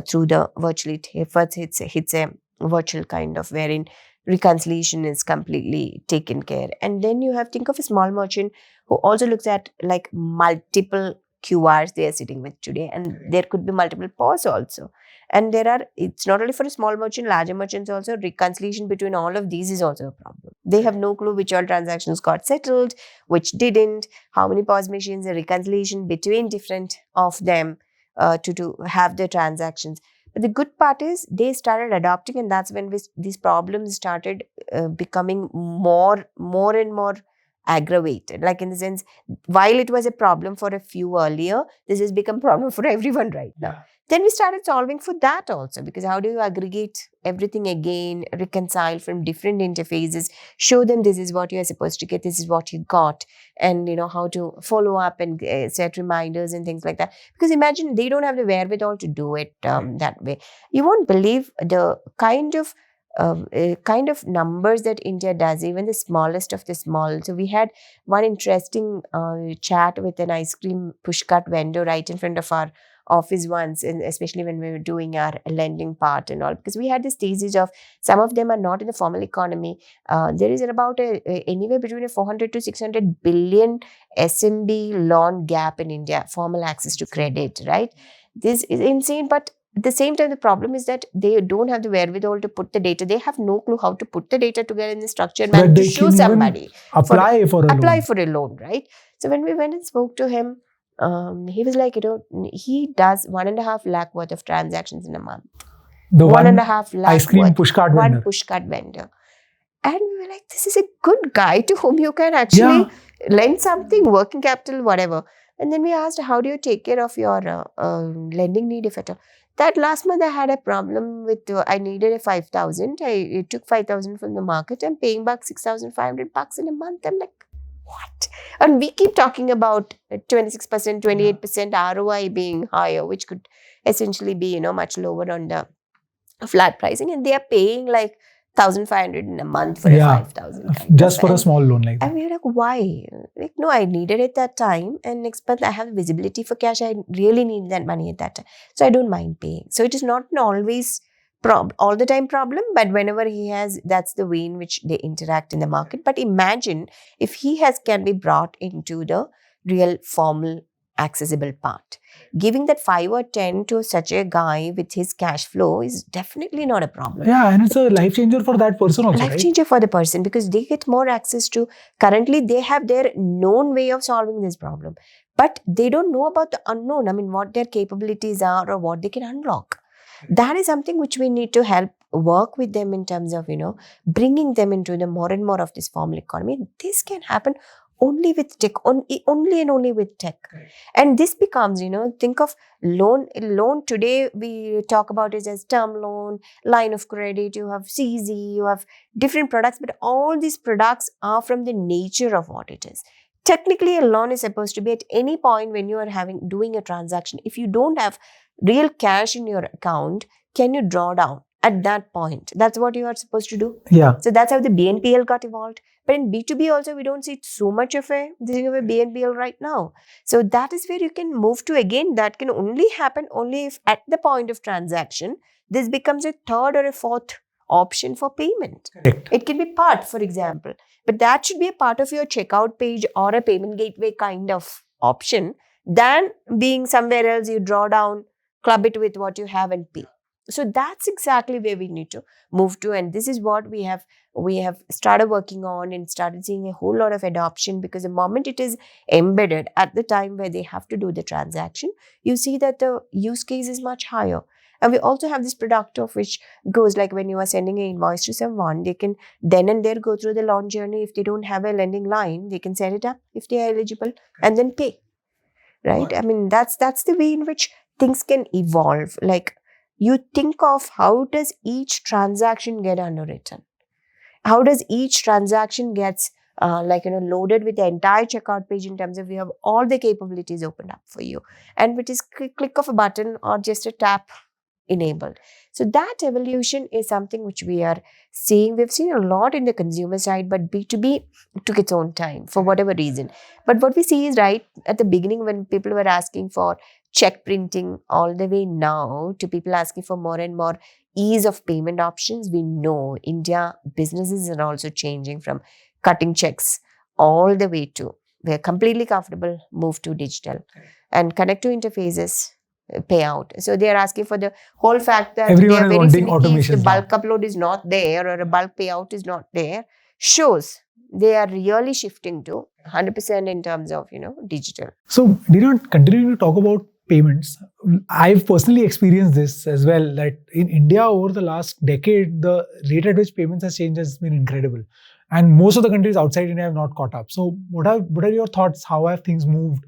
through the virtually. First, it's a virtual kind of wherein reconciliation is completely taken care. And then you have think of a small merchant who also looks at like multiple QRs they are sitting with today, and there could be multiple POS also. And it's not only for a small merchant, larger merchants also, reconciliation between all of these is also a problem. They have no clue which all transactions got settled, which didn't, how many POS machines, the reconciliation between different of them to have the transactions. But the good part is they started adopting, and that's when these problems started becoming more and more aggravated. Like in the sense, while it was a problem for a few earlier, this has become a problem for everyone right now. Yeah. Then we started solving for that also, because how do you aggregate everything again, reconcile from different interfaces, show them this is what you are supposed to get, this is what you got, and how to follow up and set reminders and things like that. Because imagine they don't have the wherewithal to do it that way. You won't believe the kind of numbers that India does, even the smallest of the small. So we had one interesting chat with an ice cream pushcart vendor right in front of our office once, and especially when we were doing our lending part and all, because we had this thesis of some of them are not in the formal economy. There is about anywhere between a 400 to 600 billion SMB loan gap in India, formal access to credit, right? This is insane, but at the same time, the problem is that they don't have the wherewithal to put the data. They have no clue how to put the data together in the structured manner to show somebody. Apply for a loan, right? So when we went and spoke to him, he was like, he does 1.5 lakh worth of transactions in a month. The 1.5 lakh ice cream pushcart vendor. One pushcart vendor. And we were like, this is a good guy to whom you can actually lend something, working capital, whatever. And then we asked, how do you take care of your lending need, if at all? That last month I had a problem with, I needed a 5,000. I took 5,000 from the market. I'm paying back 6,500 bucks in a month. I'm like, What? And we keep talking about 26%, 28% ROI being higher, which could essentially be, much lower on the flat pricing. And they are paying like 1,500 in a month for a 5,000 kind just of. for a small loan like that. And we're like, why? Like, no, I needed it that time. And next month I have visibility for cash. I really need that money at that time. So I don't mind paying. So it is not an always all the time problem, but whenever he has, that's the way in which they interact in the market. But imagine if he can be brought into the real formal accessible part. Giving that 5 or 10 to such a guy with his cash flow is definitely not a problem. Yeah, and it's a life changer for that person also, life changer for the person, because they get more access to, currently they have their known way of solving this problem, but they don't know about the unknown. I mean, what their capabilities are or what they can unlock. That is something which we need to help work with them in terms of, bringing them into the more and more of this formal economy. This can happen only with tech, only and only with tech. Right. And this becomes, think of loan today, we talk about it as term loan, line of credit, you have CZ, you have different products, but all these products are from the nature of what it is. Technically, a loan is supposed to be at any point when you are doing a transaction. If you don't have real cash in your account, can you draw down at that point? That's what you are supposed to do. Yeah. So that's how the BNPL got evolved. But in B2B also, we don't see so much of a BNPL right now. So that is where you can move to. Again, that can only happen only if at the point of transaction, this becomes a third or a fourth option for payment. Correct. It can be part, for example, but that should be a part of your checkout page or a payment gateway kind of option than being somewhere else you draw down, club it with what you have and pay. So that's exactly where we need to move to. And this is what we have started working on and started seeing a whole lot of adoption, because the moment it is embedded at the time where they have to do the transaction, you see that the use case is much higher. And we also have this product of which goes like when you are sending an invoice to someone, they can then and there go through the loan journey. If they don't have a lending line, they can set it up if they are eligible and then pay. Right? I mean, that's the way in which things can evolve. Like, you think of how does each transaction get underwritten? How does each transaction gets loaded with the entire checkout page in terms of you have all the capabilities opened up for you, and with this click of a button or just a tap enabled. So that evolution is something which we are seeing. We've seen a lot in the consumer side, but B2B took its own time for whatever reason. But what we see is right at the beginning when people were asking for check printing all the way now to people asking for more and more ease of payment options, we know India businesses are also changing from cutting checks all the way to we're completely comfortable, move to digital and connect to interfaces, payout. So they are asking for the whole fact that everyone they are is very wanting finicky if the automations bulk now. upload is not there or a bulk payout is not there, shows they are really shifting to 100% in terms of, digital. So, Deena, continuing to talk about payments, I've personally experienced this as well, that in India over the last decade, the rate at which payments has changed has been incredible. And most of the countries outside India have not caught up. So what are your thoughts? How have things moved?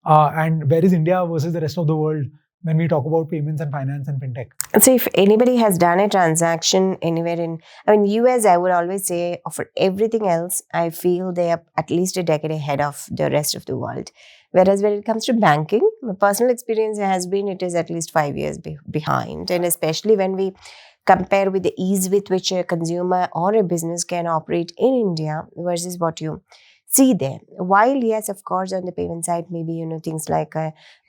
And where is India versus the rest of the world when we talk about payments and finance and fintech? So if anybody has done a transaction anywhere US, I would always say for everything else, I feel they are at least a decade ahead of the rest of the world. Whereas when it comes to banking, my personal experience has been it is at least 5 years behind. And especially when we compare with the ease with which a consumer or a business can operate in India versus what you see there. While yes, of course, on the payment side, maybe, things like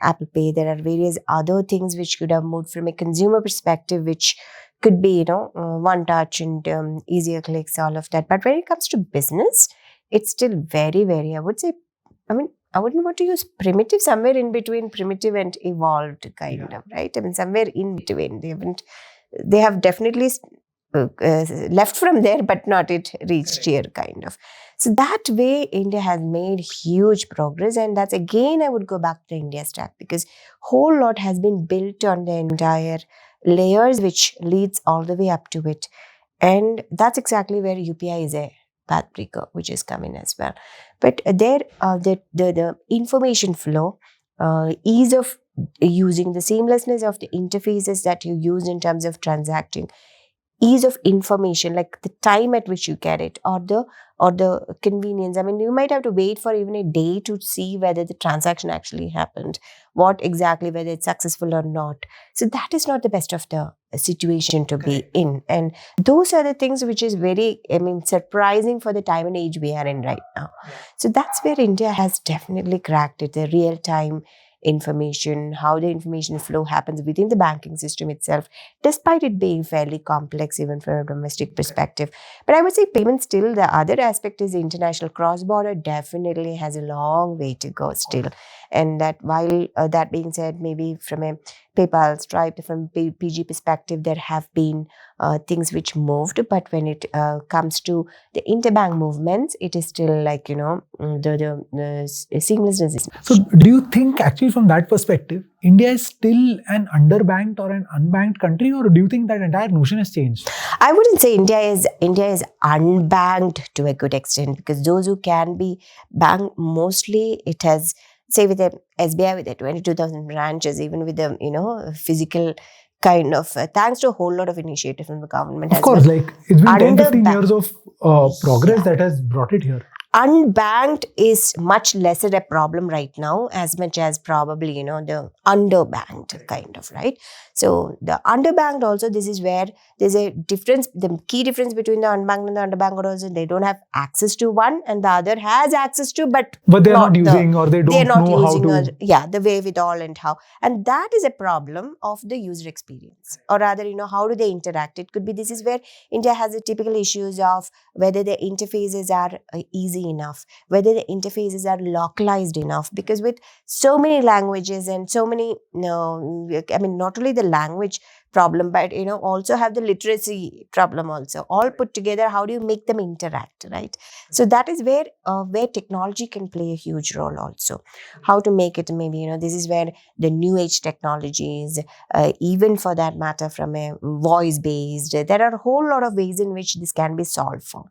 Apple Pay, there are various other things which could have moved from a consumer perspective, which could be, one touch and easier clicks, all of that. But when it comes to business, it's still very, very, I would say, I wouldn't want to use primitive, somewhere in between primitive and evolved kind of, right? I mean, somewhere in between. They have definitely left from there, but not it reached here kind of. So that way, India has made huge progress. And that's again, I would go back to India stack, because whole lot has been built on the entire layers, which leads all the way up to it. And that's exactly where UPI is a pathbreaker, which is coming as well. But there, the information flow, ease of using the seamlessness of the interfaces that you use in terms of transacting, ease of information, like the time at which you get it, or the convenience. I mean, you might have to wait for even a day to see whether the transaction actually happened, what exactly, whether it's successful or not. So that is not the best of the situation to be in. And those are the things which is very, I mean, surprising for the time and age we are in right now. So that's where India has definitely cracked it, the real time information, how the information flow happens within the banking system itself, despite it being fairly complex even from a domestic perspective. But I would say payments still, the other aspect is international cross-border definitely has a long way to go still. And that while that being said, maybe from a PayPal, Stripe, from PG perspective, there have been things which moved. But when it comes to the interbank movements, it is still like, the seamlessness is So do you think actually from that perspective, India is still an underbanked or an unbanked country, or do you think that entire notion has changed? I wouldn't say India is unbanked to a good extent, because those who can be banked, mostly it has, say with the SBI with the 22,000 branches, even with the physical kind of thanks to a whole lot of initiative from the government Of as course, well. like it's been 10, 15 Underbanked. years of progress Yeah. that has brought it here. Unbanked is much lesser a problem right now, as much as probably the underbanked kind of, right? So the underbanked also, this is where there's a difference. The key difference between the unbanked and the underbanked also, they don't have access to one, and the other has access to, but they are not not using, or they they're don't not know how using to. the wherewithal and how, and that is a problem of the user experience, or rather how do they interact. It could be, this is where India has the typical issues of whether the interfaces are easy enough, whether the interfaces are localized enough, because with so many languages and so many, I mean, not only the language problem, but also have the literacy problem also, all put together. How do you make them interact, right? So that is where technology can play a huge role also. How to make it, maybe this is where the new age technologies, even for that matter from a voice based, there are a whole lot of ways in which this can be solved for.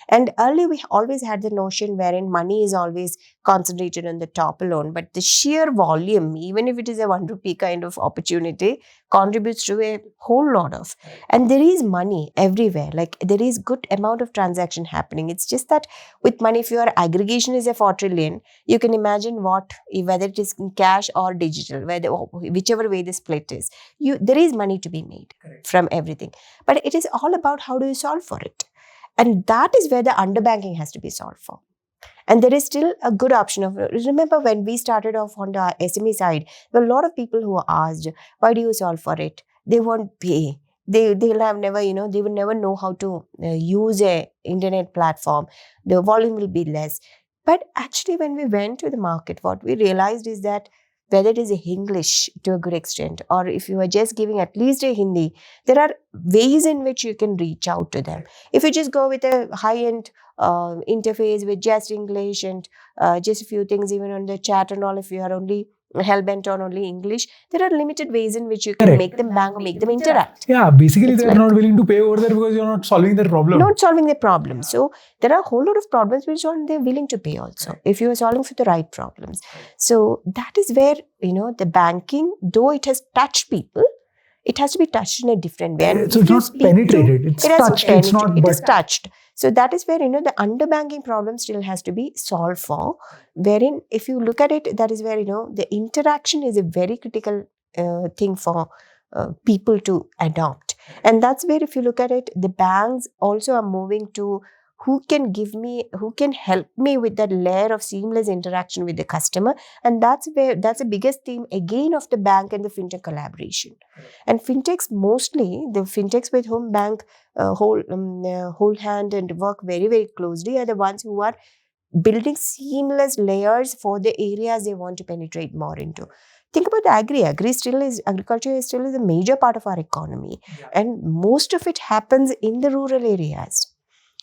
And earlier we always had the notion wherein money is always concentrated on the top alone, but the sheer volume, even if it is a 1 rupee kind of opportunity, contributes to a whole lot of. And there is money everywhere, like there is good amount of transaction happening. It's just that with money, if your aggregation is a 4 trillion, you can imagine whether it is in cash or digital, whichever way the split is, there is money to be made from everything. But it is all about how do you solve for it. And that is where the underbanking has to be solved for. And there is still a good option of, remember when we started off on the SME side, there were a lot of people who asked, why do you solve for it? They won't pay. They'll have never, they will never know how to use a internet platform. The volume will be less. But actually, when we went to the market, what we realized is that whether it is a English to a good extent, or if you are just giving at least a Hindi, there are ways in which you can reach out to them. If you just go with a high-end interface with just English and just a few things even on the chat and all, if you are only hell-bent on only English, there are limited ways in which you can Correct. make them bang or make them interact. Yeah, basically It's they're not willing to pay over there because you're not solving their problem. Not solving the problem. So there are a whole lot of problems which they're willing to pay also, if you are solving for the right problems. So that is where, the banking, though it has touched people, it has to be touched in a different way. And So it's not penetrated, it's touched. It's not, it is touched. So that is where, the underbanking problem still has to be solved for, wherein if you look at it, that is where, the interaction is a very critical thing for people to adopt. And that's where, if you look at it, the banks also are moving to who can help me with that layer of seamless interaction with the customer. And that's the biggest theme again of the bank and the fintech collaboration. And fintechs, mostly the fintechs with whom bank hold hand and work very, very closely, are the ones who are building seamless layers for the areas they want to penetrate more into. Think about the agriculture is still a major part of our economy. And most of it happens in the rural areas.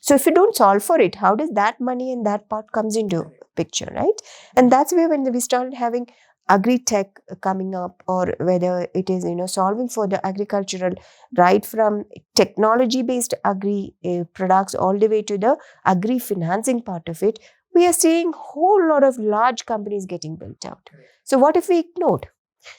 So if you don't solve for it, how does that money and that part comes into picture, right? And that's where when we started having agri-tech coming up, or whether it is, solving for the agricultural, right from technology-based agri products all the way to the agri-financing part of it, we are seeing whole lot of large companies getting built out. So what if we ignored?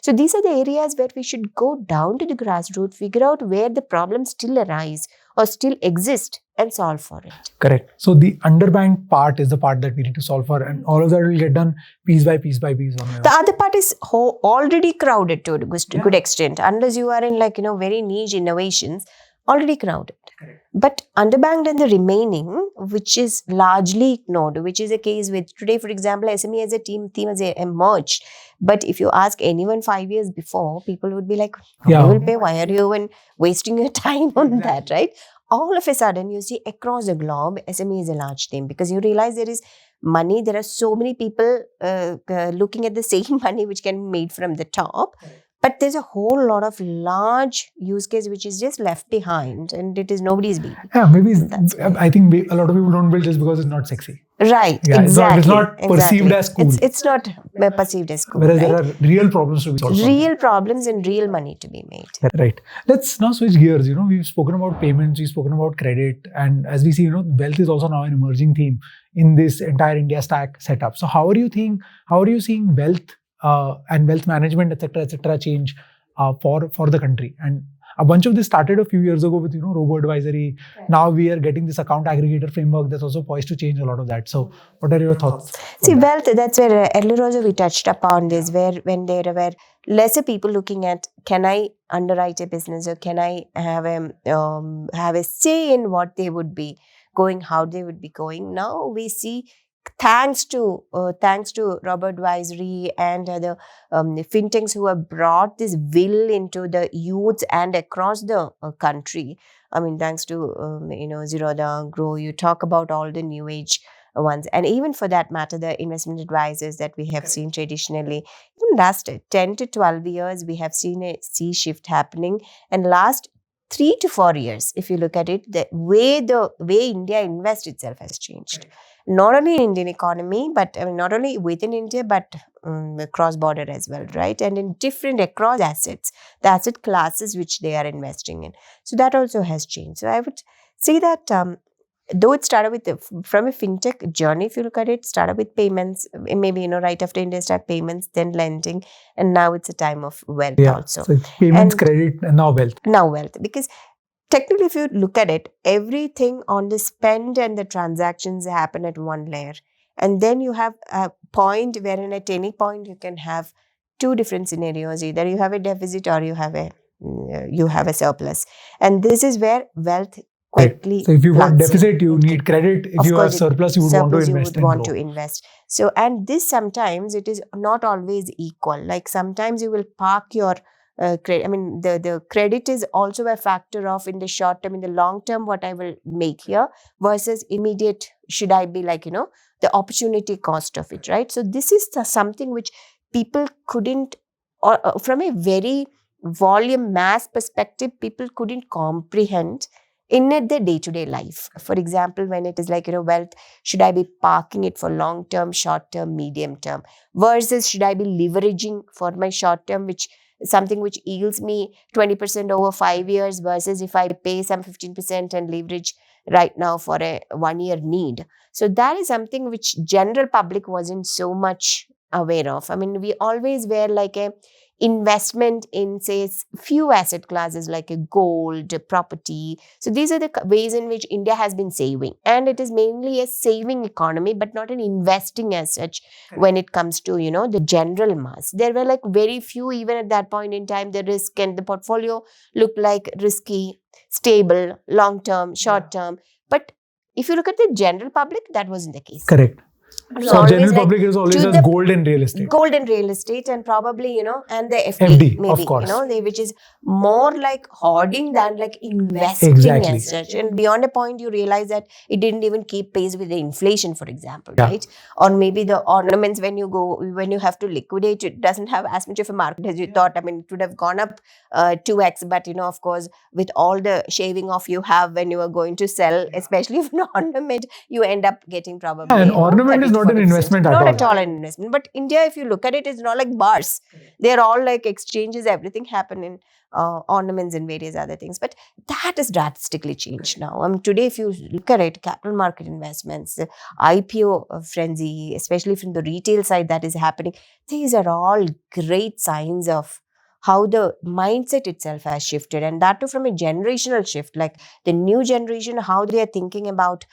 So these are the areas where we should go down to the grassroots, figure out where the problems still arise or still exist and solve for it. Correct. So the underbanked part is the part that we need to solve for, and all of that will get done piece by piece by piece. The other part is already crowded to a good extent, unless you are in very niche innovations, already crowded. Correct. But underbanked and the remaining, which is largely ignored, which is a case with today, for example, SME as a theme has emerged. But if you ask anyone 5 years before, people would be like, Yeah. "Who will pay? Why are you even wasting your time on that?" Right? All of a sudden, you see across the globe, SME is a large theme because you realize there is money. There are so many people looking at the same money which can be made from the top. But there's a whole lot of large use case which is just left behind, and it is nobody's baby. Yeah, maybe I think a lot of people don't build just because it's not sexy. Right, Yeah, exactly. It's not perceived as cool. It's not perceived as cool. Whereas right? there are real problems to be solved. Real problems and real money to be made. Right. Let's now switch gears. We've spoken about payments, we've spoken about credit, and as we see, wealth is also now an emerging theme in this entire India stack setup. So how are you seeing wealth and wealth management, etc., change for the country? And a bunch of this started a few years ago with robo advisory. Right. Now we are getting this account aggregator framework that's also poised to change a lot of that. So what are your thoughts? See, wealth, that's where earlier also we touched upon this, where when there were lesser people looking at, can I underwrite a business, or can I have a say in what they would be going, how they would be going. Now we see, thanks to robo advisory and the fintechs who have brought this will into the youths and across the country. I mean, thanks to Zerodha, Grow, you talk about all the new age ones, and even for that matter, the investment advisors that we have seen traditionally. Even last 10 to 12 years, we have seen a sea shift happening, and last 3 to 4 years, if you look at it, the way India invests itself has changed. Right. Not only in Indian economy, but not only within India, but cross-border as well, right? And in different across assets, the asset classes which they are investing in. So that also has changed. So I would say that though it started from a fintech journey, if you look at it, started with payments, maybe right after India start payments, then lending, and now it's a time of wealth also. So payments, credit, and now wealth. Now wealth, because technically, if you look at it, everything on the spend and the transactions happen at one layer. And then you have a point wherein at any point you can have two different scenarios. Either you have a deficit or you have a surplus. And this is where wealth quickly. So if you've got deficit, you need credit. If you have surplus, you would want to invest. So, and this sometimes it is not always equal. Like sometimes you will park your credit. I mean, the credit is also a factor of, in the short term, in the long term, what I will make here versus immediate, should I be the opportunity cost of it, right? So this is something which people couldn't, or from a very volume mass perspective, people couldn't comprehend in their day-to-day life. For example, when it is wealth, should I be parking it for long-term, short-term, medium-term, versus should I be leveraging for my short-term, something which yields me 20% over 5 years, versus if I pay some 15% and leverage right now for a 1 year need. So that is something which general public wasn't so much aware of. I mean, we always were like a investment in, say, few asset classes like a gold, property. So these are the ways in which India has been saving. And it is mainly a saving economy, but not an investing as such when it comes to, the general mass. There were very few, even at that point in time, the risk and the portfolio looked like risky, stable, long-term, short-term. But if you look at the general public, that wasn't the case. Correct. So general public is always as gold and real estate. Gold and real estate, and probably, and the FD maybe, of course. Which is more like hoarding than investing as such. And beyond a point, you realize that it didn't even keep pace with the inflation, for example, right? Or maybe the ornaments, when you have to liquidate, it doesn't have as much of a market as you thought. I mean, it would have gone up 2x, but of course, with all the shaving off you have when you are going to sell, especially if an ornament, you end up getting probably. An ornament is not an investment at all. Not at all an investment. But India, if you look at it, is not like bars. They're all like exchanges. Everything happen in ornaments and various other things. But that has drastically changed now. Today, if you look at it, capital market investments, the IPO frenzy, especially from the retail side that is happening, these are all great signs of how the mindset itself has shifted, and that too from a generational shift. Like the new generation, how they are thinking about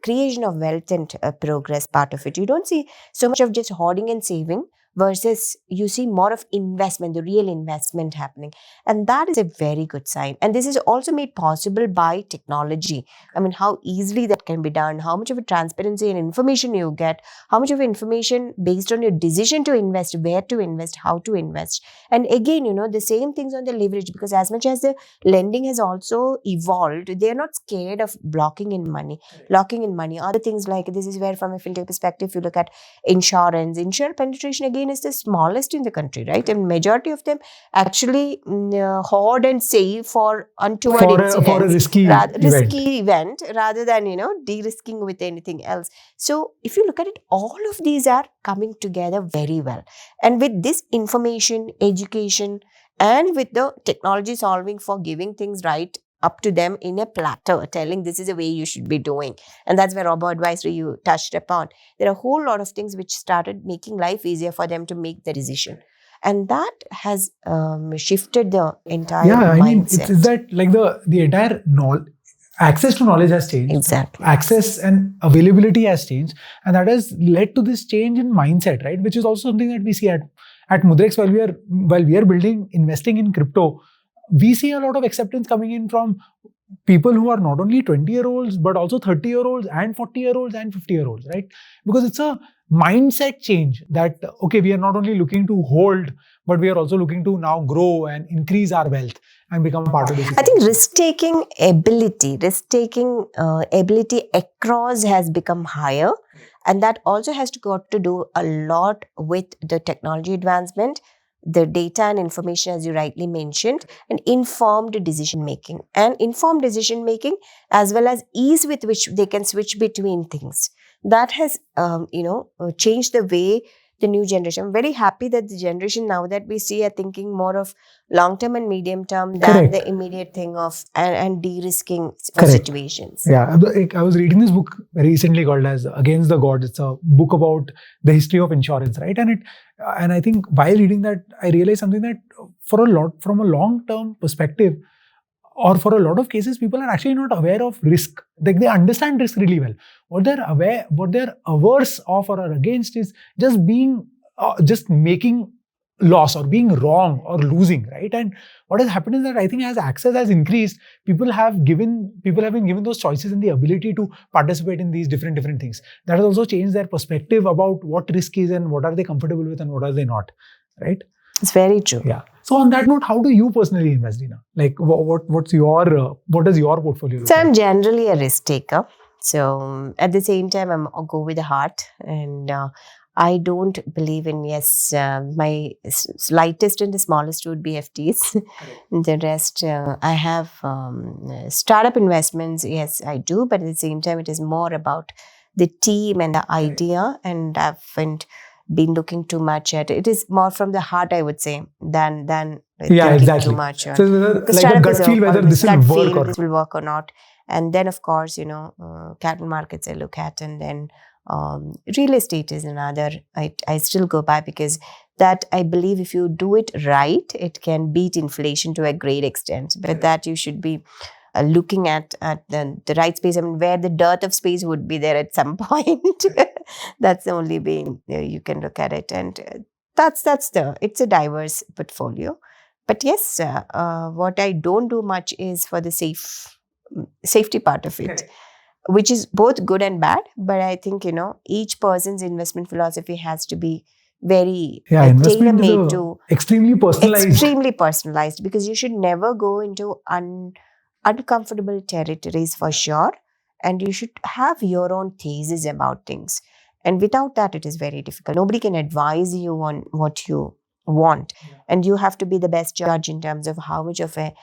creation of wealth and progress part of it. You don't see so much of just hoarding and saving, versus you see more of investment, the real investment happening. And that is a very good sign. And this is also made possible by technology. How easily that can be done, how much of a transparency and information you get, how much of information based on your decision to invest, where to invest, how to invest. And again, the same things on the leverage, because as much as the lending has also evolved, they're not scared of locking in money. Other things like, this is where from a fintech perspective, you look at insurance penetration again is the smallest in the country, right? And majority of them actually hoard and save for untoward incidents, for a risky event rather than de-risking with anything else. So if you look at it, all of these are coming together very well. And with this information, education, and with the technology solving for giving things right up to them in a platter, telling this is the way you should be doing. And that's where robo-advisory you touched upon. There are a whole lot of things which started making life easier for them to make the decision. And that has shifted the entire mindset. It's that like the entire access to knowledge has changed. Exactly. Access and availability has changed. And that has led to this change in mindset, right? Which is also something that we see at Mudrex while we are investing in crypto. We see a lot of acceptance coming in from people who are not only 20-year-olds, but also 30-year-olds and 40-year-olds and 50-year-olds, right? Because it's a mindset change that, okay, we are not only looking to hold, but we are also looking to now grow and increase our wealth and become part of this. I think risk-taking ability across has become higher. And that also has got to do a lot with the technology advancement, the data and information, as you rightly mentioned, and informed decision making. And informed decision making, as well as ease with which they can switch between things. That has, changed the way the new generation. I'm very happy that the generation now that we see are thinking more of long-term and medium-term than the immediate thing of and de-risking situations. Yeah, I was reading this book very recently called as Against the Gods. It's a book about the history of insurance, right? And I think while reading that, I realized something that from a long-term perspective, or for a lot of cases, people are actually not aware of risk. Like they understand risk really well. What they're averse of or are against is just making loss or being wrong or losing, right? And what has happened is that I think as access has increased, people have been given those choices and the ability to participate in these different things. That has also changed their perspective about what risk is and what are they comfortable with and what are they not, right? It's very true. Yeah. So on that note, how do you personally invest, Deena? Like what does your portfolio look So like? I'm generally a risk taker. So at the same time, I'll go with the heart, and I don't believe in my lightest and the smallest would be FTs. The rest, I have startup investments. Yes, I do, but at the same time, it is more about the team and the idea, and I haven't been looking too much at it. It is more from the heart, I would say, than thinking too much. So like a gut feel whether this will work or not. And then, of course, capital markets I look at, and then real estate is another. I still go by, because that I believe if you do it right, it can beat inflation to a great extent. But that you should be looking at the right space. Where the dearth of space would be there at some point. That's the only way you can look at it. And it's a diverse portfolio. But yes, what I don't do much is for the safety part of it, which is both good and bad. But I think, each person's investment philosophy has to be very tailor-made to extremely personalized, because you should never go into uncomfortable territories for sure, and you should have your own thesis about things. And without that, it is very difficult. Nobody can advise you on what you want, and you have to be the best judge in terms of how much of a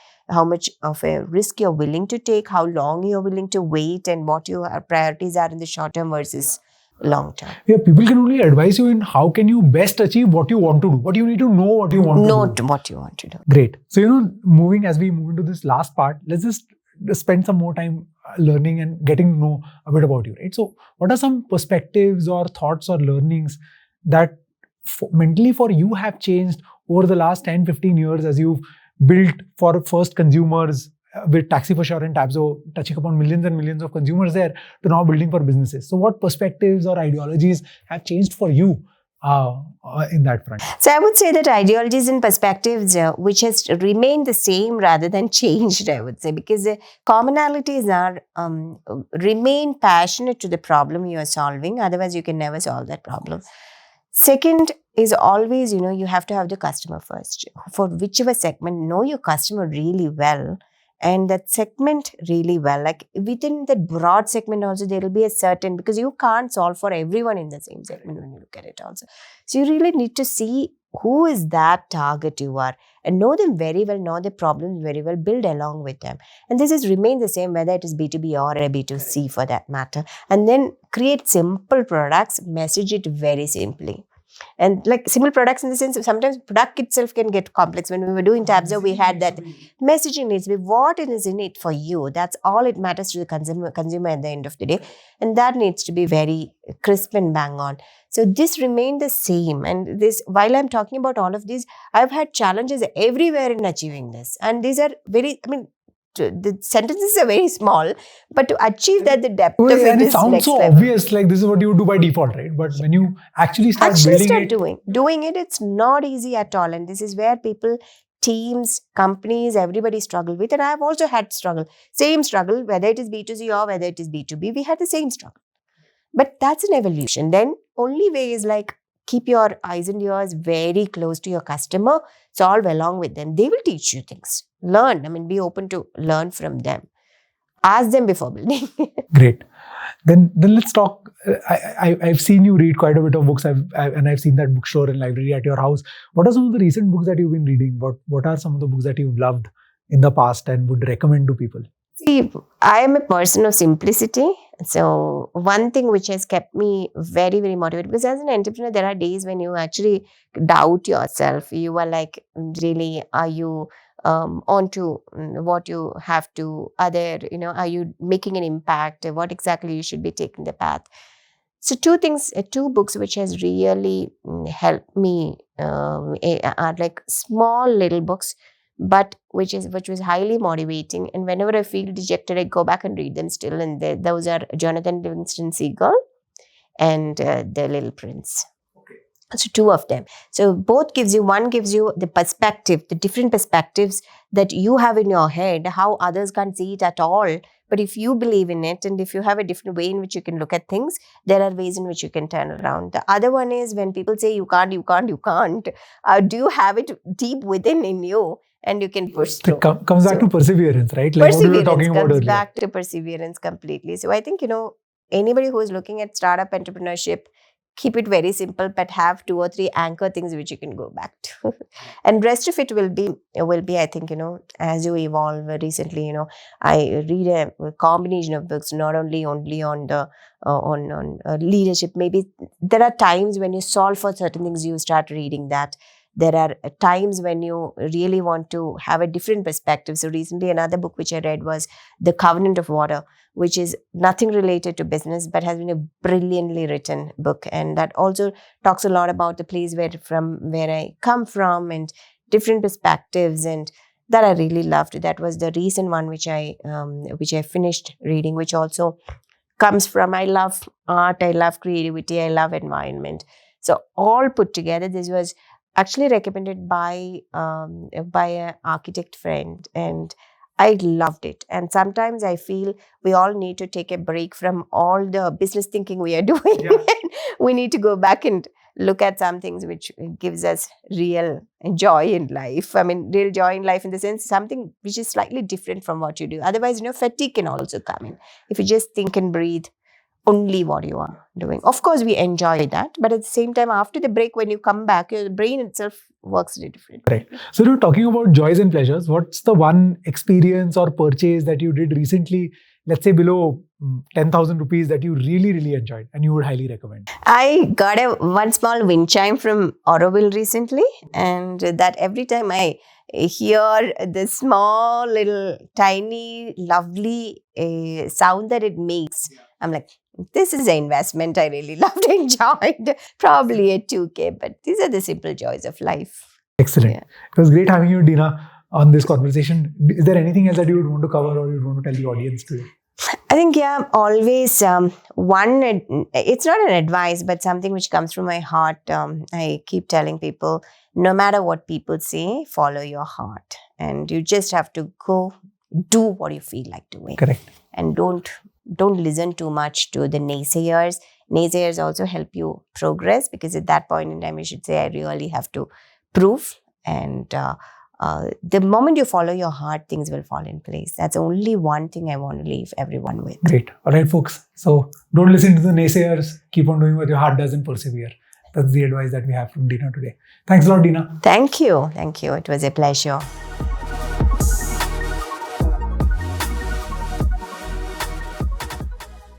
risk you're willing to take, how long you're willing to wait, and what your priorities are in the short term versus long term. Yeah, people can only advise you in how can you best achieve what you want to do. But you need to know what you want to do. Know what you want to do. Great. So, as we move into this last part, let's just spend some more time learning and getting to know a bit about you, right? So, what are some perspectives or thoughts or learnings that mentally for you have changed over the last 10, 15 years as you've built for first consumers with Taxi for Sure and Tabzo, touching upon millions and millions of consumers there, to now building for businesses. So what perspectives or ideologies have changed for you in that front? So I would say that ideologies and perspectives which has remained the same rather than changed, I would say, because the commonalities are remain passionate to the problem you are solving. Otherwise, you can never solve that problem. Second is always, you have to have the customer first. For whichever segment, know your customer really well and that segment really well. Like within that broad segment also, there will be a certain, because you can't solve for everyone in the same segment when you look at it also. So you really need to see who is that target you are and know them very well, know the problems very well, build along with them. And this has remained the same whether it is B2B or a B2C for that matter. And then create simple products, message it very simply. And like simple products in the sense of sometimes product itself can get complex. When we were doing Tabzo, we had that messaging needs to be what is in it for you. That's all it matters to the consumer at the end of the day. And that needs to be very crisp and bang on. So this remained the same. And this, while I'm talking about all of these, I've had challenges everywhere in achieving this. And these are very, the sentences are very small, but to achieve that, the depth of it is sounds next so level. obvious, like this is what you do by default, right? But when you actually start doing it, it's not easy at all. And this is where people, teams, companies, everybody struggle with. And I've also had same struggle, whether it is B2C or whether it is B2B, we had the same struggle. But that's an evolution. Then only way is like, keep your eyes and ears very close to your customer, solve along with them. They will teach you things. Learn. Be open to learn from them. Ask them before building. Great. Then let's talk. I've seen you read quite a bit of books, and I've seen that bookstore and library at your house. What are some of the recent books that you've been reading? What are some of the books that you've loved in the past and would recommend to people? See, I am a person of simplicity. So one thing which has kept me very, very motivated, because as an entrepreneur, there are days when you actually doubt yourself. You are like, really, are you onto what you have to are you making an impact? What exactly you should be taking the path? So two books which has really helped me are like small little books, but which was highly motivating. And whenever I feel dejected, I go back and read them still. And those are Jonathan Livingston Seagull and The Little Prince. So two of them. So one gives you the perspective, the different perspectives that you have in your head, how others can't see it at all. But if you believe in it and if you have a different way in which you can look at things, there are ways in which you can turn around. The other one is when people say you can't. Do you have it deep within in you? And you can push through. It comes back to perseverance, right? Like what we were talking about earlier. Back to perseverance completely. So I think, anybody who is looking at startup entrepreneurship, keep it very simple, but have 2 or 3 anchor things which you can go back to. And rest of it will be, I think, as you evolve. Recently, I read a combination of books, not only on the on leadership. Maybe there are times when you solve for certain things, you start reading that. There are times when you really want to have a different perspective. So recently, another book which I read was The Covenant of Water, which is nothing related to business, but has been a brilliantly written book. And that also talks a lot about the place where I come from and different perspectives. And that I really loved. That was the recent one which I finished reading, which also comes from, I love art, I love creativity, I love environment. So all put together, this was actually recommended by an architect friend, and I loved it. And sometimes I feel we all need to take a break from all the business thinking we are doing. Yeah. We need to go back and look at some things which gives us real joy in life. Real joy in life in the sense something which is slightly different from what you do. Otherwise, fatigue can also come in if you just think and breathe only what you are doing. Of course, we enjoy that, but at the same time, after the break, when you come back, your brain itself works different. Right. So you're talking about joys and pleasures. What's the one experience or purchase that you did recently, let's say below 10,000 rupees that you really, really enjoyed and you would highly recommend? I got one small wind chime from Auroville recently, and that every time I hear the small, little, tiny, lovely sound that it makes, I'm like, this is an investment I really loved, enjoyed. Probably a 2K, but these are the simple joys of life. Excellent. Yeah. It was great having you, Deena, on this conversation. Is there anything else that you would want to cover or you would want to tell the audience today? I think, yeah, always it's not an advice, but something which comes from my heart. I keep telling people, no matter what people say, follow your heart. And you just have to go do what you feel like doing. Correct. And don't listen too much to the naysayers. Naysayers also help you progress, because at that point in time, you should say, I really have to prove. And the moment you follow your heart, things will fall in place. That's only one thing I want to leave everyone with. Great. All right, folks. So don't listen to the naysayers. Keep on doing what your heart does and persevere. That's the advice that we have from Deena today. Thanks a lot, Deena. Thank you. Thank you. It was a pleasure.